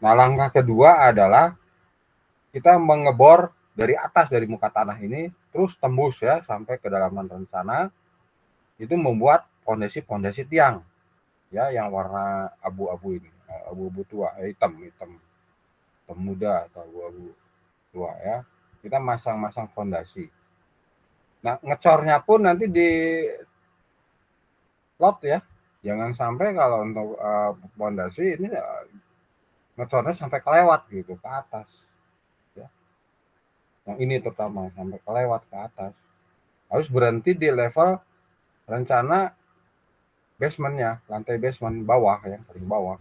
Nah, langkah kedua adalah kita mengebor dari atas dari muka tanah ini terus tembus ya sampai kedalaman rencana, itu membuat fondasi tiang ya yang warna abu-abu ini, abu-abu tua, hitam muda atau abu-abu tua ya. Kita masang fondasi. Nah, ngecornya pun nanti di lot ya. Jangan sampai kalau untuk fondasi ini ngecornya sampai kelewat gitu ke atas. Ya. Yang ini terutama sampai kelewat ke atas. Harus berhenti di level rencana basementnya, lantai basement bawah yang paling bawah.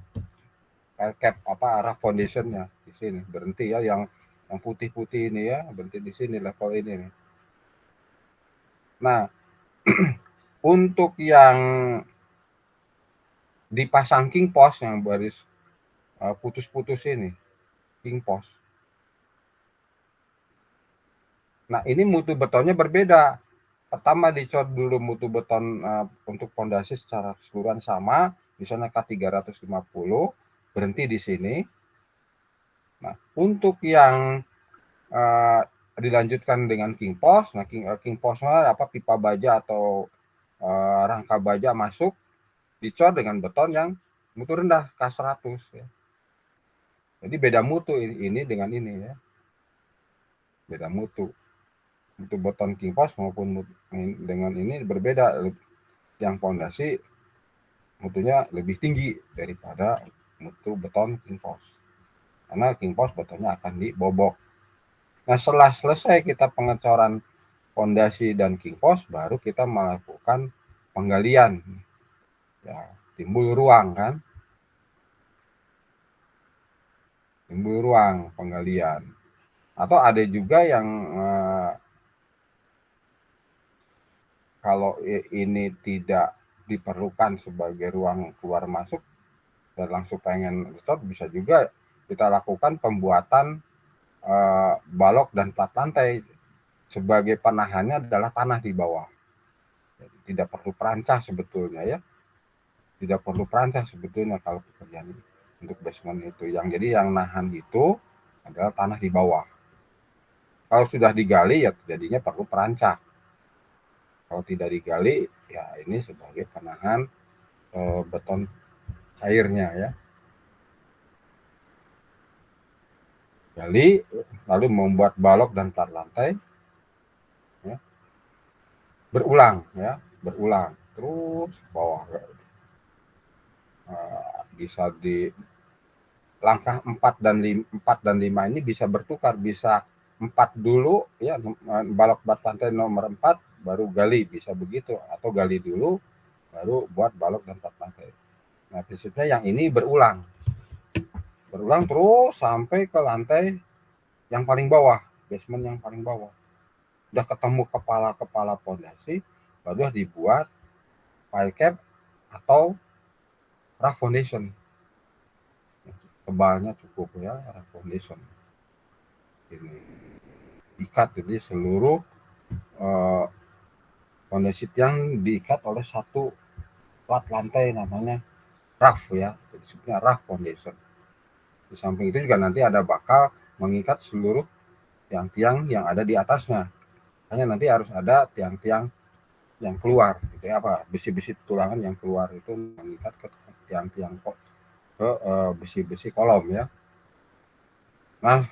Cap apa arah foundationnya di sini berhenti ya, yang putih-putih ini ya, berhenti di sini level ini nih. Nah, untuk yang dipasang king post yang baris putus-putus ini, king post. Nah, ini mutu betonnya berbeda. Pertama dicor dulu mutu beton untuk fondasi secara keseluruhan sama, di sana K350, berhenti di sini. Nah, untuk yang dilanjutkan dengan king post, nah king postnya apa, pipa baja atau rangka baja masuk, dicor dengan beton yang mutu rendah K100 ya. Jadi beda mutu ini dengan ini ya, beda mutu. Untuk beton king post maupun dengan ini berbeda. Yang fondasi mutunya lebih tinggi daripada mutu beton king post, karena king post betonnya akan dibobok. Nah, setelah selesai kita pengecoran fondasi dan king post, baru kita melakukan penggalian ya, timbul ruang kan, timbul ruang penggalian. Atau ada juga yang kalau ini tidak diperlukan sebagai ruang keluar masuk dan langsung pengen stop, bisa juga kita lakukan pembuatan balok dan plat lantai. Sebagai penahannya adalah tanah di bawah. Jadi, tidak perlu perancah sebetulnya ya, tidak perlu perancah sebetulnya kalau pekerjaan untuk basement itu. Jadi yang nahan itu adalah tanah di bawah. Kalau sudah digali ya jadinya perlu perancah. Kalau tidak digali ya ini sebagai penahan beton cairnya ya. Gali lalu membuat balok dan plat lantai ya. Berulang terus bawah bisa di langkah 4 dan 5 ini bisa bertukar, bisa 4 dulu ya, balok bat lantai nomor 4 baru gali, bisa begitu, atau gali dulu baru buat balok dan bat lantai. Nah, prinsipnya yang ini berulang terus sampai ke lantai yang paling bawah, basement yang paling bawah. Udah ketemu kepala fondasi, baru dibuat pile cap atau rough foundation. Tebalnya cukup ya, rough foundation. Ini ikat, jadi seluruh fondasi tiang diikat oleh satu plat lantai namanya rough ya, jadi disebutnya rough foundation. Di samping itu juga nanti ada bakal mengikat seluruh tiang-tiang yang ada di atasnya. Hanya nanti harus ada tiang-tiang yang keluar, gitu ya, apa besi-besi tulangan yang keluar itu mengikat ke tiang-tiang ke besi-besi kolom ya. Nah,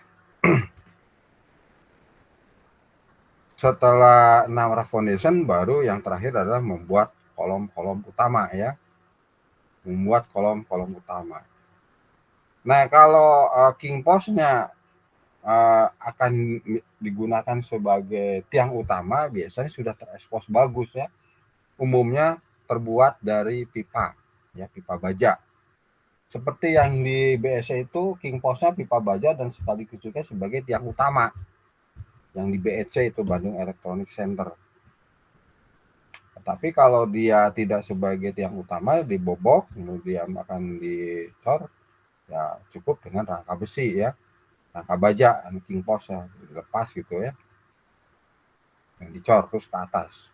setelah 6 rough foundation, baru yang terakhir adalah membuat kolom-kolom utama ya, membuat kolom-kolom utama. Nah, kalau king post-nya akan digunakan sebagai tiang utama, biasanya sudah terekspos bagus ya. Umumnya terbuat dari pipa ya, pipa baja. Seperti yang di BSC itu king post-nya pipa baja dan sekaligus juga sebagai tiang utama. Yang di BEC itu Bandung Electronic Center. Tapi kalau dia tidak sebagai tiang utama, dibobok kemudian akan dicor, ya cukup dengan rangka besi ya, rangka baja king post ya, dilepas gitu ya, yang dicor terus ke atas.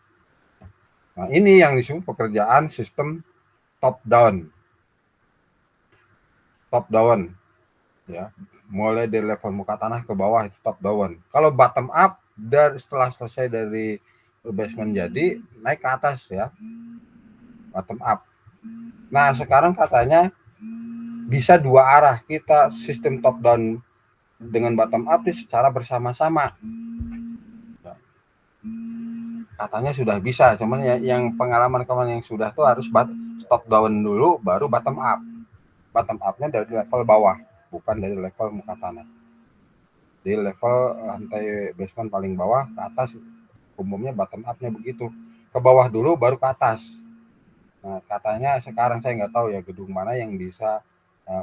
Nah, ini yang disebut pekerjaan sistem top down ya, mulai dari level muka tanah ke bawah itu top down. Kalau bottom up, setelah selesai dari basement jadi naik ke atas ya, bottom up. Nah, sekarang katanya bisa dua arah, kita sistem top down dengan bottom up secara bersama-sama. Katanya sudah bisa, cuman ya, yang pengalaman kemarin yang sudah tuh harus top down dulu baru bottom up. Bottom up-nya dari level bawah, bukan dari level muka tanah. Di level lantai basement paling bawah ke atas, umumnya bottom up-nya begitu. Ke bawah dulu baru ke atas. Nah, katanya sekarang saya nggak tahu ya gedung mana yang bisa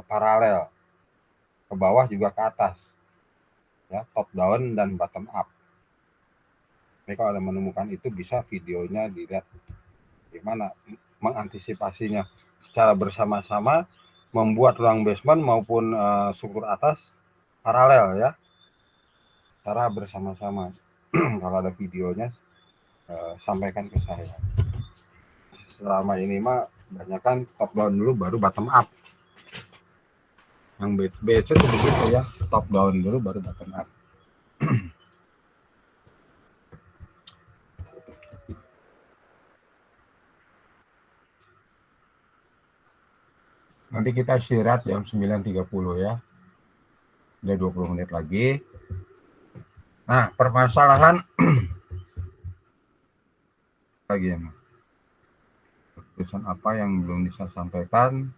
paralel. Ke bawah juga ke atas. Ya, top down dan bottom up. Jadi kalau ada menemukan itu, bisa videonya dilihat gimana mengantisipasinya secara bersama-sama, membuat ruang basement maupun struktur atas paralel ya, secara bersama-sama. Kalau ada videonya sampaikan ke saya. Selama ini mah banyak kan top down dulu baru bottom up. Yang BC itu begitu ya, top down dulu baru bottom up. Nanti kita istirahat jam 9.30 ya. Udah 20 menit lagi. Nah, permasalahan lagi ya. Pesan apa yang belum bisa sampaikan?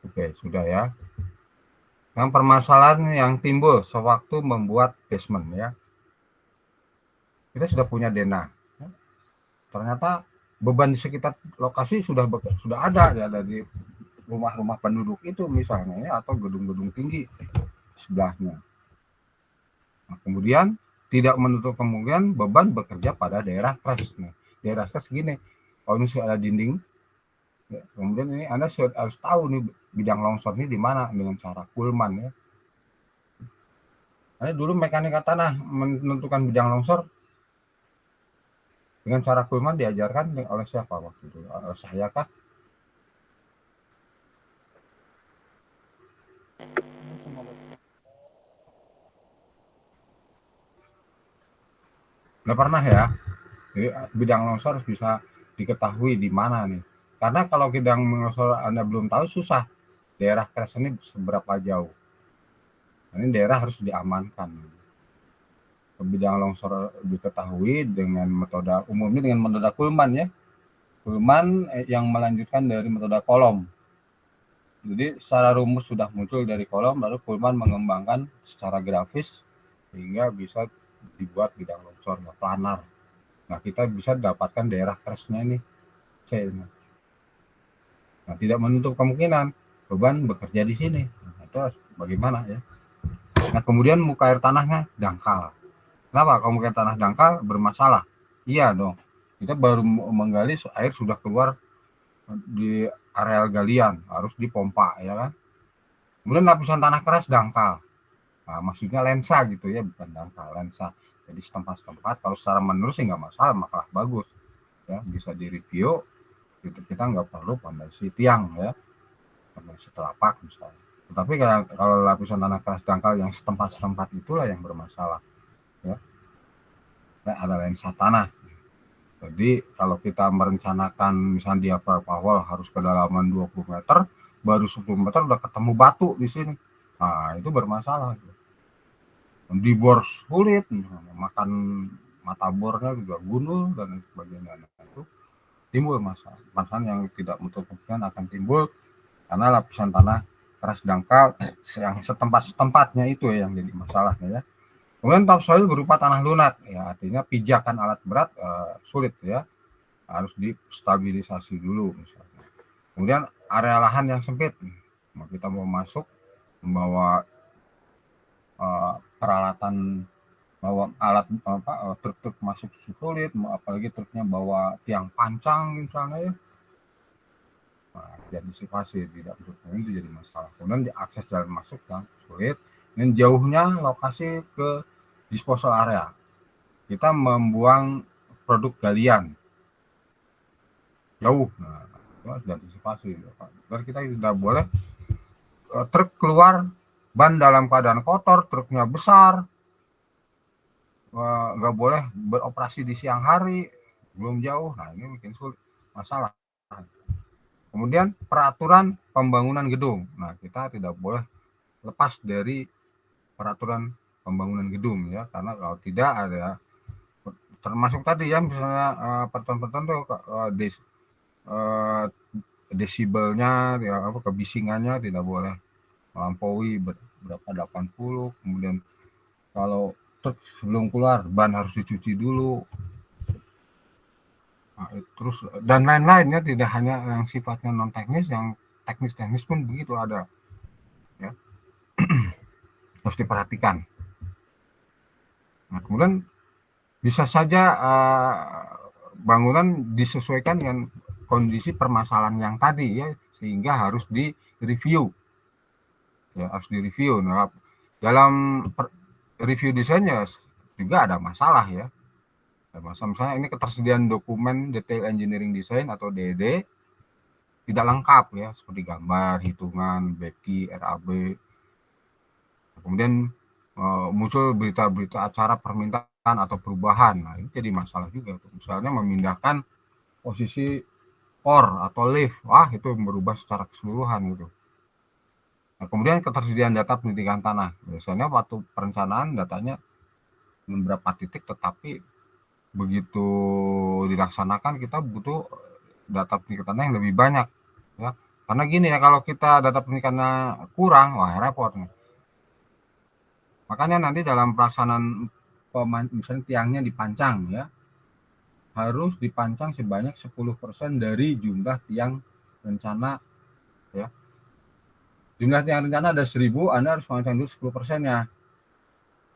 Oke, sudah ya. Yang permasalahan yang timbul sewaktu membuat basement ya. Kita sudah punya denah. Ternyata beban di sekitar lokasi sudah ada ya, dari rumah-rumah penduduk itu misalnya ya, atau gedung-gedung tinggi sebelahnya. Nah, kemudian tidak menutup kemungkinan beban bekerja pada daerah crash. Nah, daerah crash gini, kalau ini sudah ada dinding, ya, kemudian ini Anda harus tahu nih bidang longsor ini di mana dengan cara Kuhlman ya. Nah, dulu mekanika tanah menentukan bidang longsor dengan cara Kuhlman diajarkan oleh siapa waktu itu? Oleh saya kah? Nggak pernah ya. Jadi bidang longsor harus bisa diketahui di mana nih. Karena kalau bidang longsor Anda belum tahu, susah. Daerah crash ini seberapa jauh. Ini daerah harus diamankan. Bidang longsor diketahui dengan metode umumnya dengan metode Kuhlman ya. Kuhlman yang melanjutkan dari metode kolom. Jadi secara rumus sudah muncul dari kolom, lalu Kuhlman mengembangkan secara grafis sehingga bisa dibuat bidang longsor planar. Nah, kita bisa dapatkan daerah crest-nya ini C ini. Nah, tidak menutup kemungkinan beban bekerja di sini. Nah, itu bagaimana ya? Nah, kemudian muka air tanahnya dangkal. Kenapa? Kalau muka air tanah dangkal bermasalah. Iya dong. Kita baru menggali, air sudah keluar di areal galian, harus dipompa ya kan. Kemudian lapisan tanah keras dangkal. Nah, maksudnya lensa gitu ya, bukan dangkal, lensa. Jadi setempat-setempat, kalau secara menurut sih nggak masalah, malah bagus. Ya, bisa direview. Kita nggak perlu fondasi tiang ya, fondasi telapak misalnya. Tetapi kalau lapisan tanah keras dangkal yang setempat-setempat itulah yang bermasalah. Ya. Nah, ada lensa tanah. Jadi kalau kita merencanakan misalnya diaphragma wall harus kedalaman 20 meter, baru 10 meter udah ketemu batu di sini. Nah, itu bermasalah. Di bor sulit, makan mata bornya juga gundul dan sebagainya. Nah, itu timbul masalah. Masalah yang tidak menutup kemungkinan akan timbul karena lapisan tanah keras dangkal yang setempat-setempatnya itu yang jadi masalahnya ya. Kemudian topsoil berupa tanah lunak, ya artinya pijakan alat berat sulit ya, harus distabilisasi dulu misalnya. Kemudian area lahan yang sempit, kita mau masuk membawa peralatan, bawa alat truk-truk masuk sulit, apalagi truknya bawa tiang pancang misalnya ya. Nah, diantisipasi tidak berpotensi itu jadi masalah. Kemudian diakses jalan masuk yang sulit, dan jauhnya lokasi ke disposal area. Kita membuang produk galian jauh, nah itu harus diantisipasi. Dan kita tidak boleh truk keluar ban dalam keadaan kotor, truknya besar, nggak boleh beroperasi di siang hari, belum jauh. Nah ini bikin sulit masalah. Kemudian peraturan pembangunan gedung. Nah kita tidak boleh lepas dari peraturan pembangunan gedung ya, karena kalau tidak ada termasuk tadi ya misalnya peraturan tuh desibelnya ya, kebisingannya tidak boleh melampaui berapa 80. Kemudian kalau truk sebelum keluar ban harus dicuci dulu. Nah, terus dan lain-lainnya, tidak hanya yang sifatnya non teknis, yang teknis pun begitu ada ya. Harus diperhatikan. Nah, kemudian bisa saja bangunan disesuaikan dengan kondisi permasalahan yang tadi ya, sehingga harus direview ya, harus direview. Nah, dalam review desainnya juga ada masalah ya. Misalnya ini ketersediaan dokumen detail engineering design atau DED tidak lengkap ya, seperti gambar, hitungan, BEKI, RAB. Kemudian muncul berita-berita acara permintaan atau perubahan. Nah, ini jadi masalah juga. Misalnya memindahkan posisi core atau lift, wah itu berubah secara keseluruhan gitu. Nah, kemudian ketersediaan data pendidikan tanah. Biasanya waktu perencanaan datanya beberapa titik, tetapi begitu dilaksanakan kita butuh data pendidikan tanah yang lebih banyak ya. Karena gini ya, kalau kita data pendidikannya kurang, wah repot nih. Makanya nanti dalam pelaksanaan misalnya tiangnya dipancang ya, harus dipancang sebanyak 10% dari jumlah tiang rencana ya. Jumlah tiang rencana ada 1000, Anda harus pancang dulu 10%-nya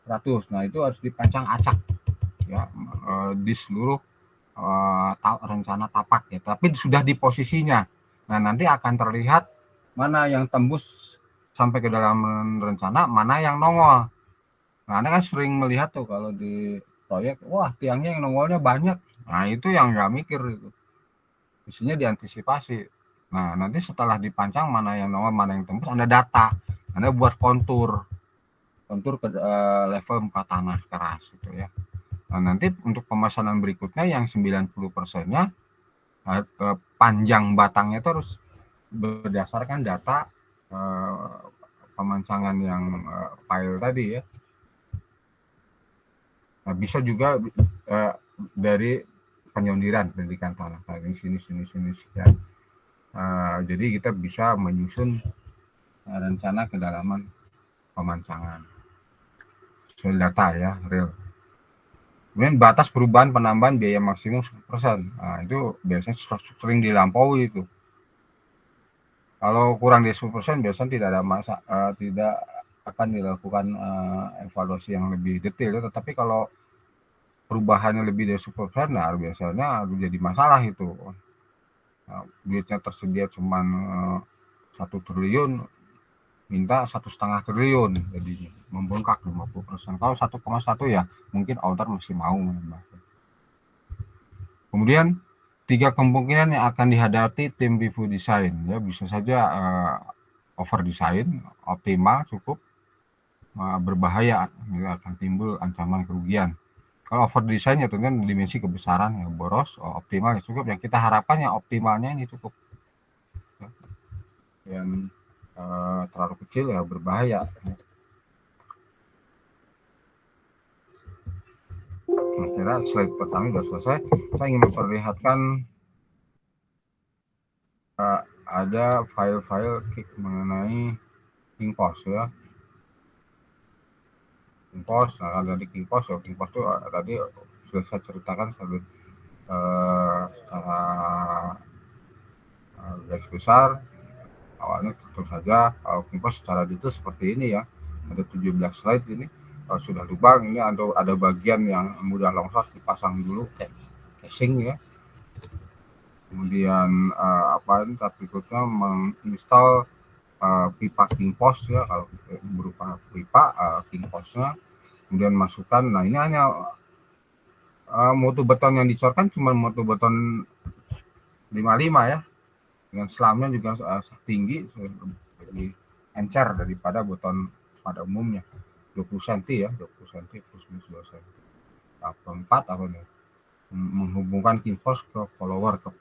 100. Nah, itu harus dipancang acak ya, di seluruh rencana tapak ya, tapi sudah di posisinya. Nah, nanti akan terlihat mana yang tembus sampai ke dalam rencana, mana yang nongol. Nah, Anda kan sering melihat tuh kalau di proyek, wah tiangnya yang nongolnya banyak. Nah, itu yang nggak mikir itu. Isinya diantisipasi. Nah, nanti setelah dipancang mana yang nongol, mana yang tembus, Anda data. Anda buat kontur ke level muka tanah keras gitu ya. Nah, nanti untuk pemesanan berikutnya yang 90%-nya panjang batangnya itu harus berdasarkan data pemancangan yang file tadi ya. Nah, bisa juga dari penyondiran pendidikan tanah. Nah, ini sini sekian. Jadi kita bisa menyusun rencana kedalaman pemancangan sesuai data ya, real. Kemudian batas perubahan penambahan biaya maksimum 10%. Nah, itu biasanya sering dilampaui itu. Kalau kurang dari 10% biasanya tidak ada tidak akan dilakukan evaluasi yang lebih detail ya. Tetapi kalau perubahannya lebih dari 10%, nah biasanya jadi masalah itu. Nah, duitnya tersedia cuma 1 triliun, minta 1,5 triliun, jadinya membengkak 50%. Kalau 1,1 ya mungkin owner masih mau menambah. Kemudian 3 kemungkinan yang akan dihadapi tim review design ya, bisa saja over design, optimal cukup, berbahaya, ya, akan timbul ancaman kerugian. Kalau over design ya tentunya dimensi kebesaran yang boros, optimal ya cukup. Yang kita harapkan ya optimalnya ini cukup. Yang terlalu kecil ya berbahaya. Nah, kira slide pertama sudah selesai. Saya ingin memperlihatkan ada file-file mengenai Kingpost ya. Kingpost, nah dari Kingpost ya, Kingpost itu tadi sudah saya ceritakan secara garis besar. Awalnya tentu saja Kingpost secara detail seperti ini ya, ada 17 slide ini. Sudah lubang ini ada bagian yang mudah longsor dipasang dulu casing ya. Kemudian tahap berikutnya menginstal pipa Kingpost ya, kalau berupa pipa Kingpostnya, kemudian masukkan. Nah ini hanya mutu beton yang dicorkan cuma mutu beton 55 ya, dengan selamnya juga tinggi, lebih encer daripada beton pada umumnya, 20 cm ya, 20 cm plus minus 2 cm. Tahap keempat apa nih? Menghubungkan Kingpost ke follower, ke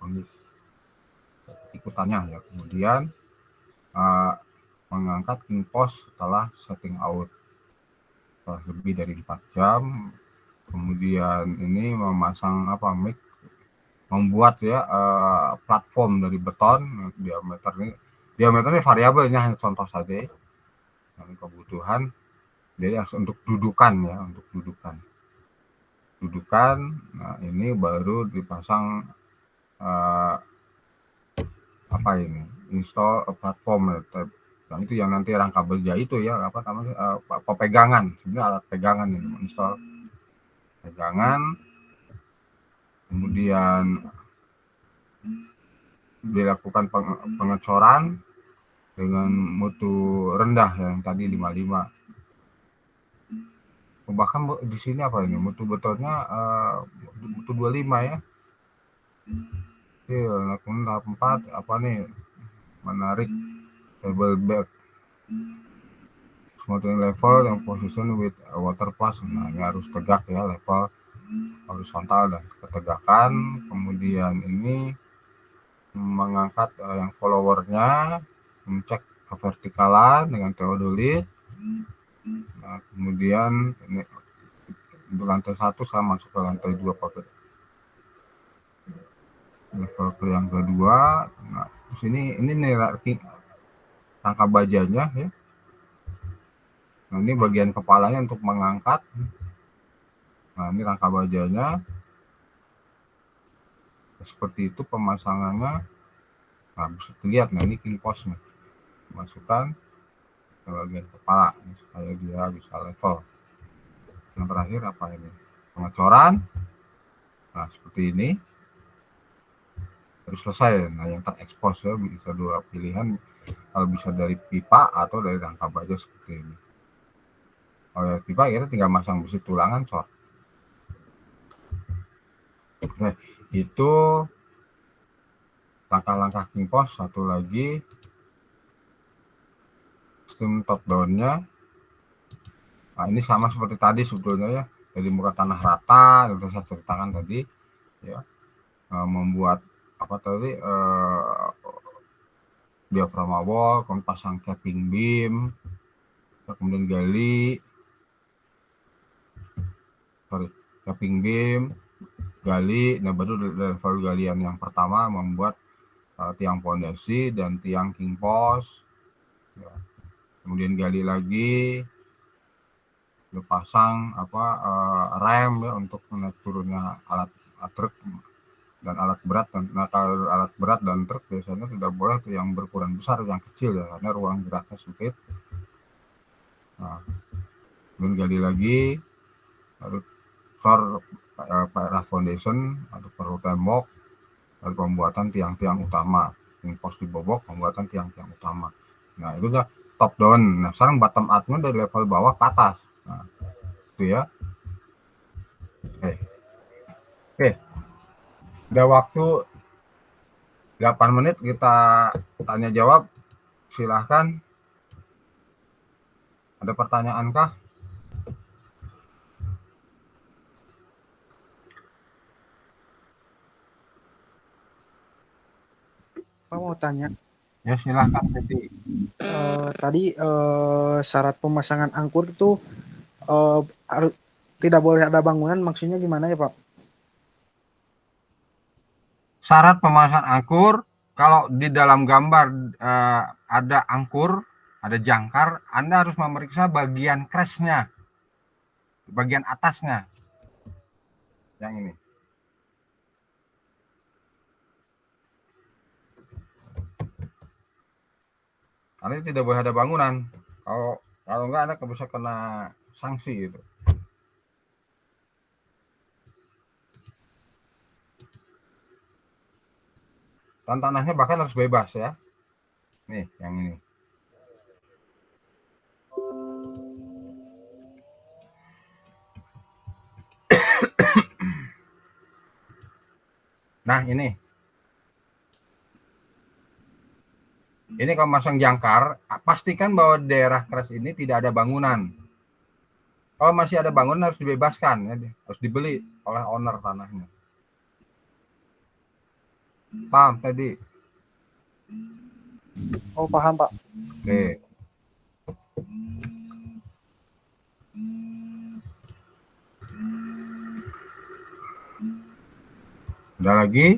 ikutannya ya. Kemudian mengangkat Kingpost setelah setting out lebih dari 4 jam. Kemudian ini memasang mic, membuat ya platform dari beton. Diameternya variabelnya hanya contoh saja, yang kebutuhan. Jadi untuk dudukan ya, untuk dudukan. Nah ini baru dipasang ini install platform. Yang itu yang nanti rangka baja itu ya, pegangan, sebenarnya alat pegangan ini, install pegangan. Kemudian dilakukan pengecoran dengan mutu rendah yang tadi 55. Bahkan di sini mutu betonnya mutu 25 ya. Kemudian tahap 4 menarik table back smoothing level yang position with water pass. Nah ini harus tegak ya, level horizontal dan ketegakan. Kemudian ini mengangkat yang followernya, mencek kevertikalan dengan teodolit. Nah kemudian ini untuk lantai 1 saya masuk ke lantai 2 pakai level ke yang kedua. Nah di sini ini rangka bajanya ya. Nah ini bagian kepalanya untuk mengangkat. Nah ini rangka bajanya seperti itu pemasangannya. Nah bisa dilihat, nah ini Kingpost nih, masukkan ke bagian kepala supaya dia bisa level. Yang terakhir ini pengecoran. Nah seperti ini terus selesai. Nah yang terekspos ya bisa 2 pilihan, kalau bisa dari pipa atau dari rangka baja seperti ini. Kalau dari pipa kita tinggal masang besi tulangan cor. Oke, itu langkah-langkah Kingpost. Satu lagi sistem top down-nya. Nah ini sama seperti tadi sebetulnya ya, dari muka tanah rata sudah saya ceritakan tadi ya, membuat diafragma wall, kemudian pasang capping beam, kemudian capping beam, gali. Nah, baru dari level galian yang pertama membuat tiang fondasi dan tiang king post. Ya. Kemudian gali lagi, lu pasang rem ya untuk naik turunnya alat truk dan alat berat. Nah, kalau alat berat dan truk biasanya tidak boleh tuh yang berukuran besar, yang kecil ya, karena ruang geraknya sempit. Nah, kemudian gali lagi, lalu foundation atau perlu tembok, lalu pembuatan tiang-tiang utama, pos dibobok, pembuatan tiang-tiang utama. Nah, itu udah top down. Nah, sekarang bottom up-nya dari level bawah ke atas. Nah, itu ya. Oke. Udah waktu 8 menit, kita tanya jawab. Silahkan. Ada pertanyaan kah? Pak mau tanya, Ya, silahkan. Jadi, tadi syarat pemasangan angkur itu tidak boleh ada bangunan, maksudnya gimana ya Pak? syarat pemasangan angkur, kalau di dalam gambar ada angkur, ada jangkar, Anda harus memeriksa bagian crashnya, bagian atasnya. Yang ini. Karena tidak boleh ada bangunan. Kalau enggak, Anda bisa kena sanksi gitu. Dan tanahnya bahkan harus bebas ya. Nih, yang ini. Nah, ini. Ini kalau masang jangkar, pastikan bahwa daerah crash ini tidak ada bangunan. Kalau masih ada bangunan harus dibebaskan, ya, harus dibeli oleh owner tanahnya. Paham tadi? Oh paham Pak. Oke. Ada lagi?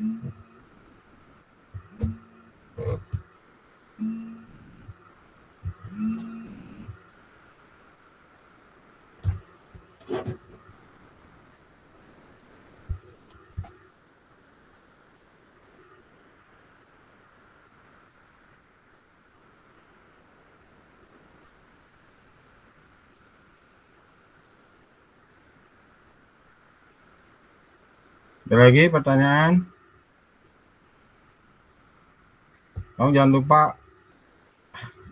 Ada lagi pertanyaan? Kamu jangan lupa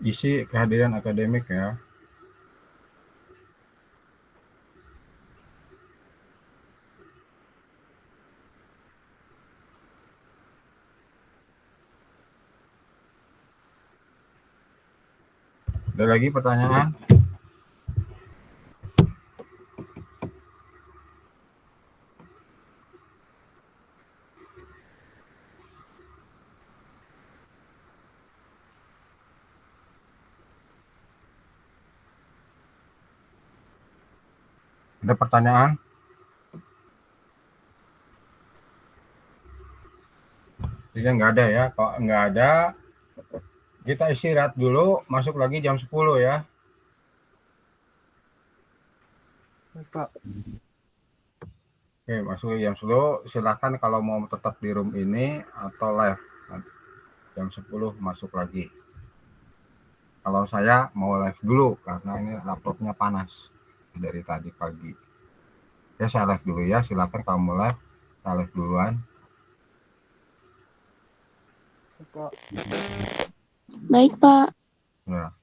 isi kehadiran akademik ya. Ada lagi pertanyaan? Ada pertanyaan? Tidak, nggak ada ya. Kalau nggak ada, kita istirahat dulu, masuk lagi jam 10 ya. Pak. Oke, masuk jam 10. Silakan kalau mau tetap di room ini atau live. Jam 10 masuk lagi. Kalau saya mau live dulu karena ini laptopnya panas dari tadi pagi. Ya, saya live dulu ya. Silakan kalau mau live, saya live duluan. Pak. Baik, Pak. Ya.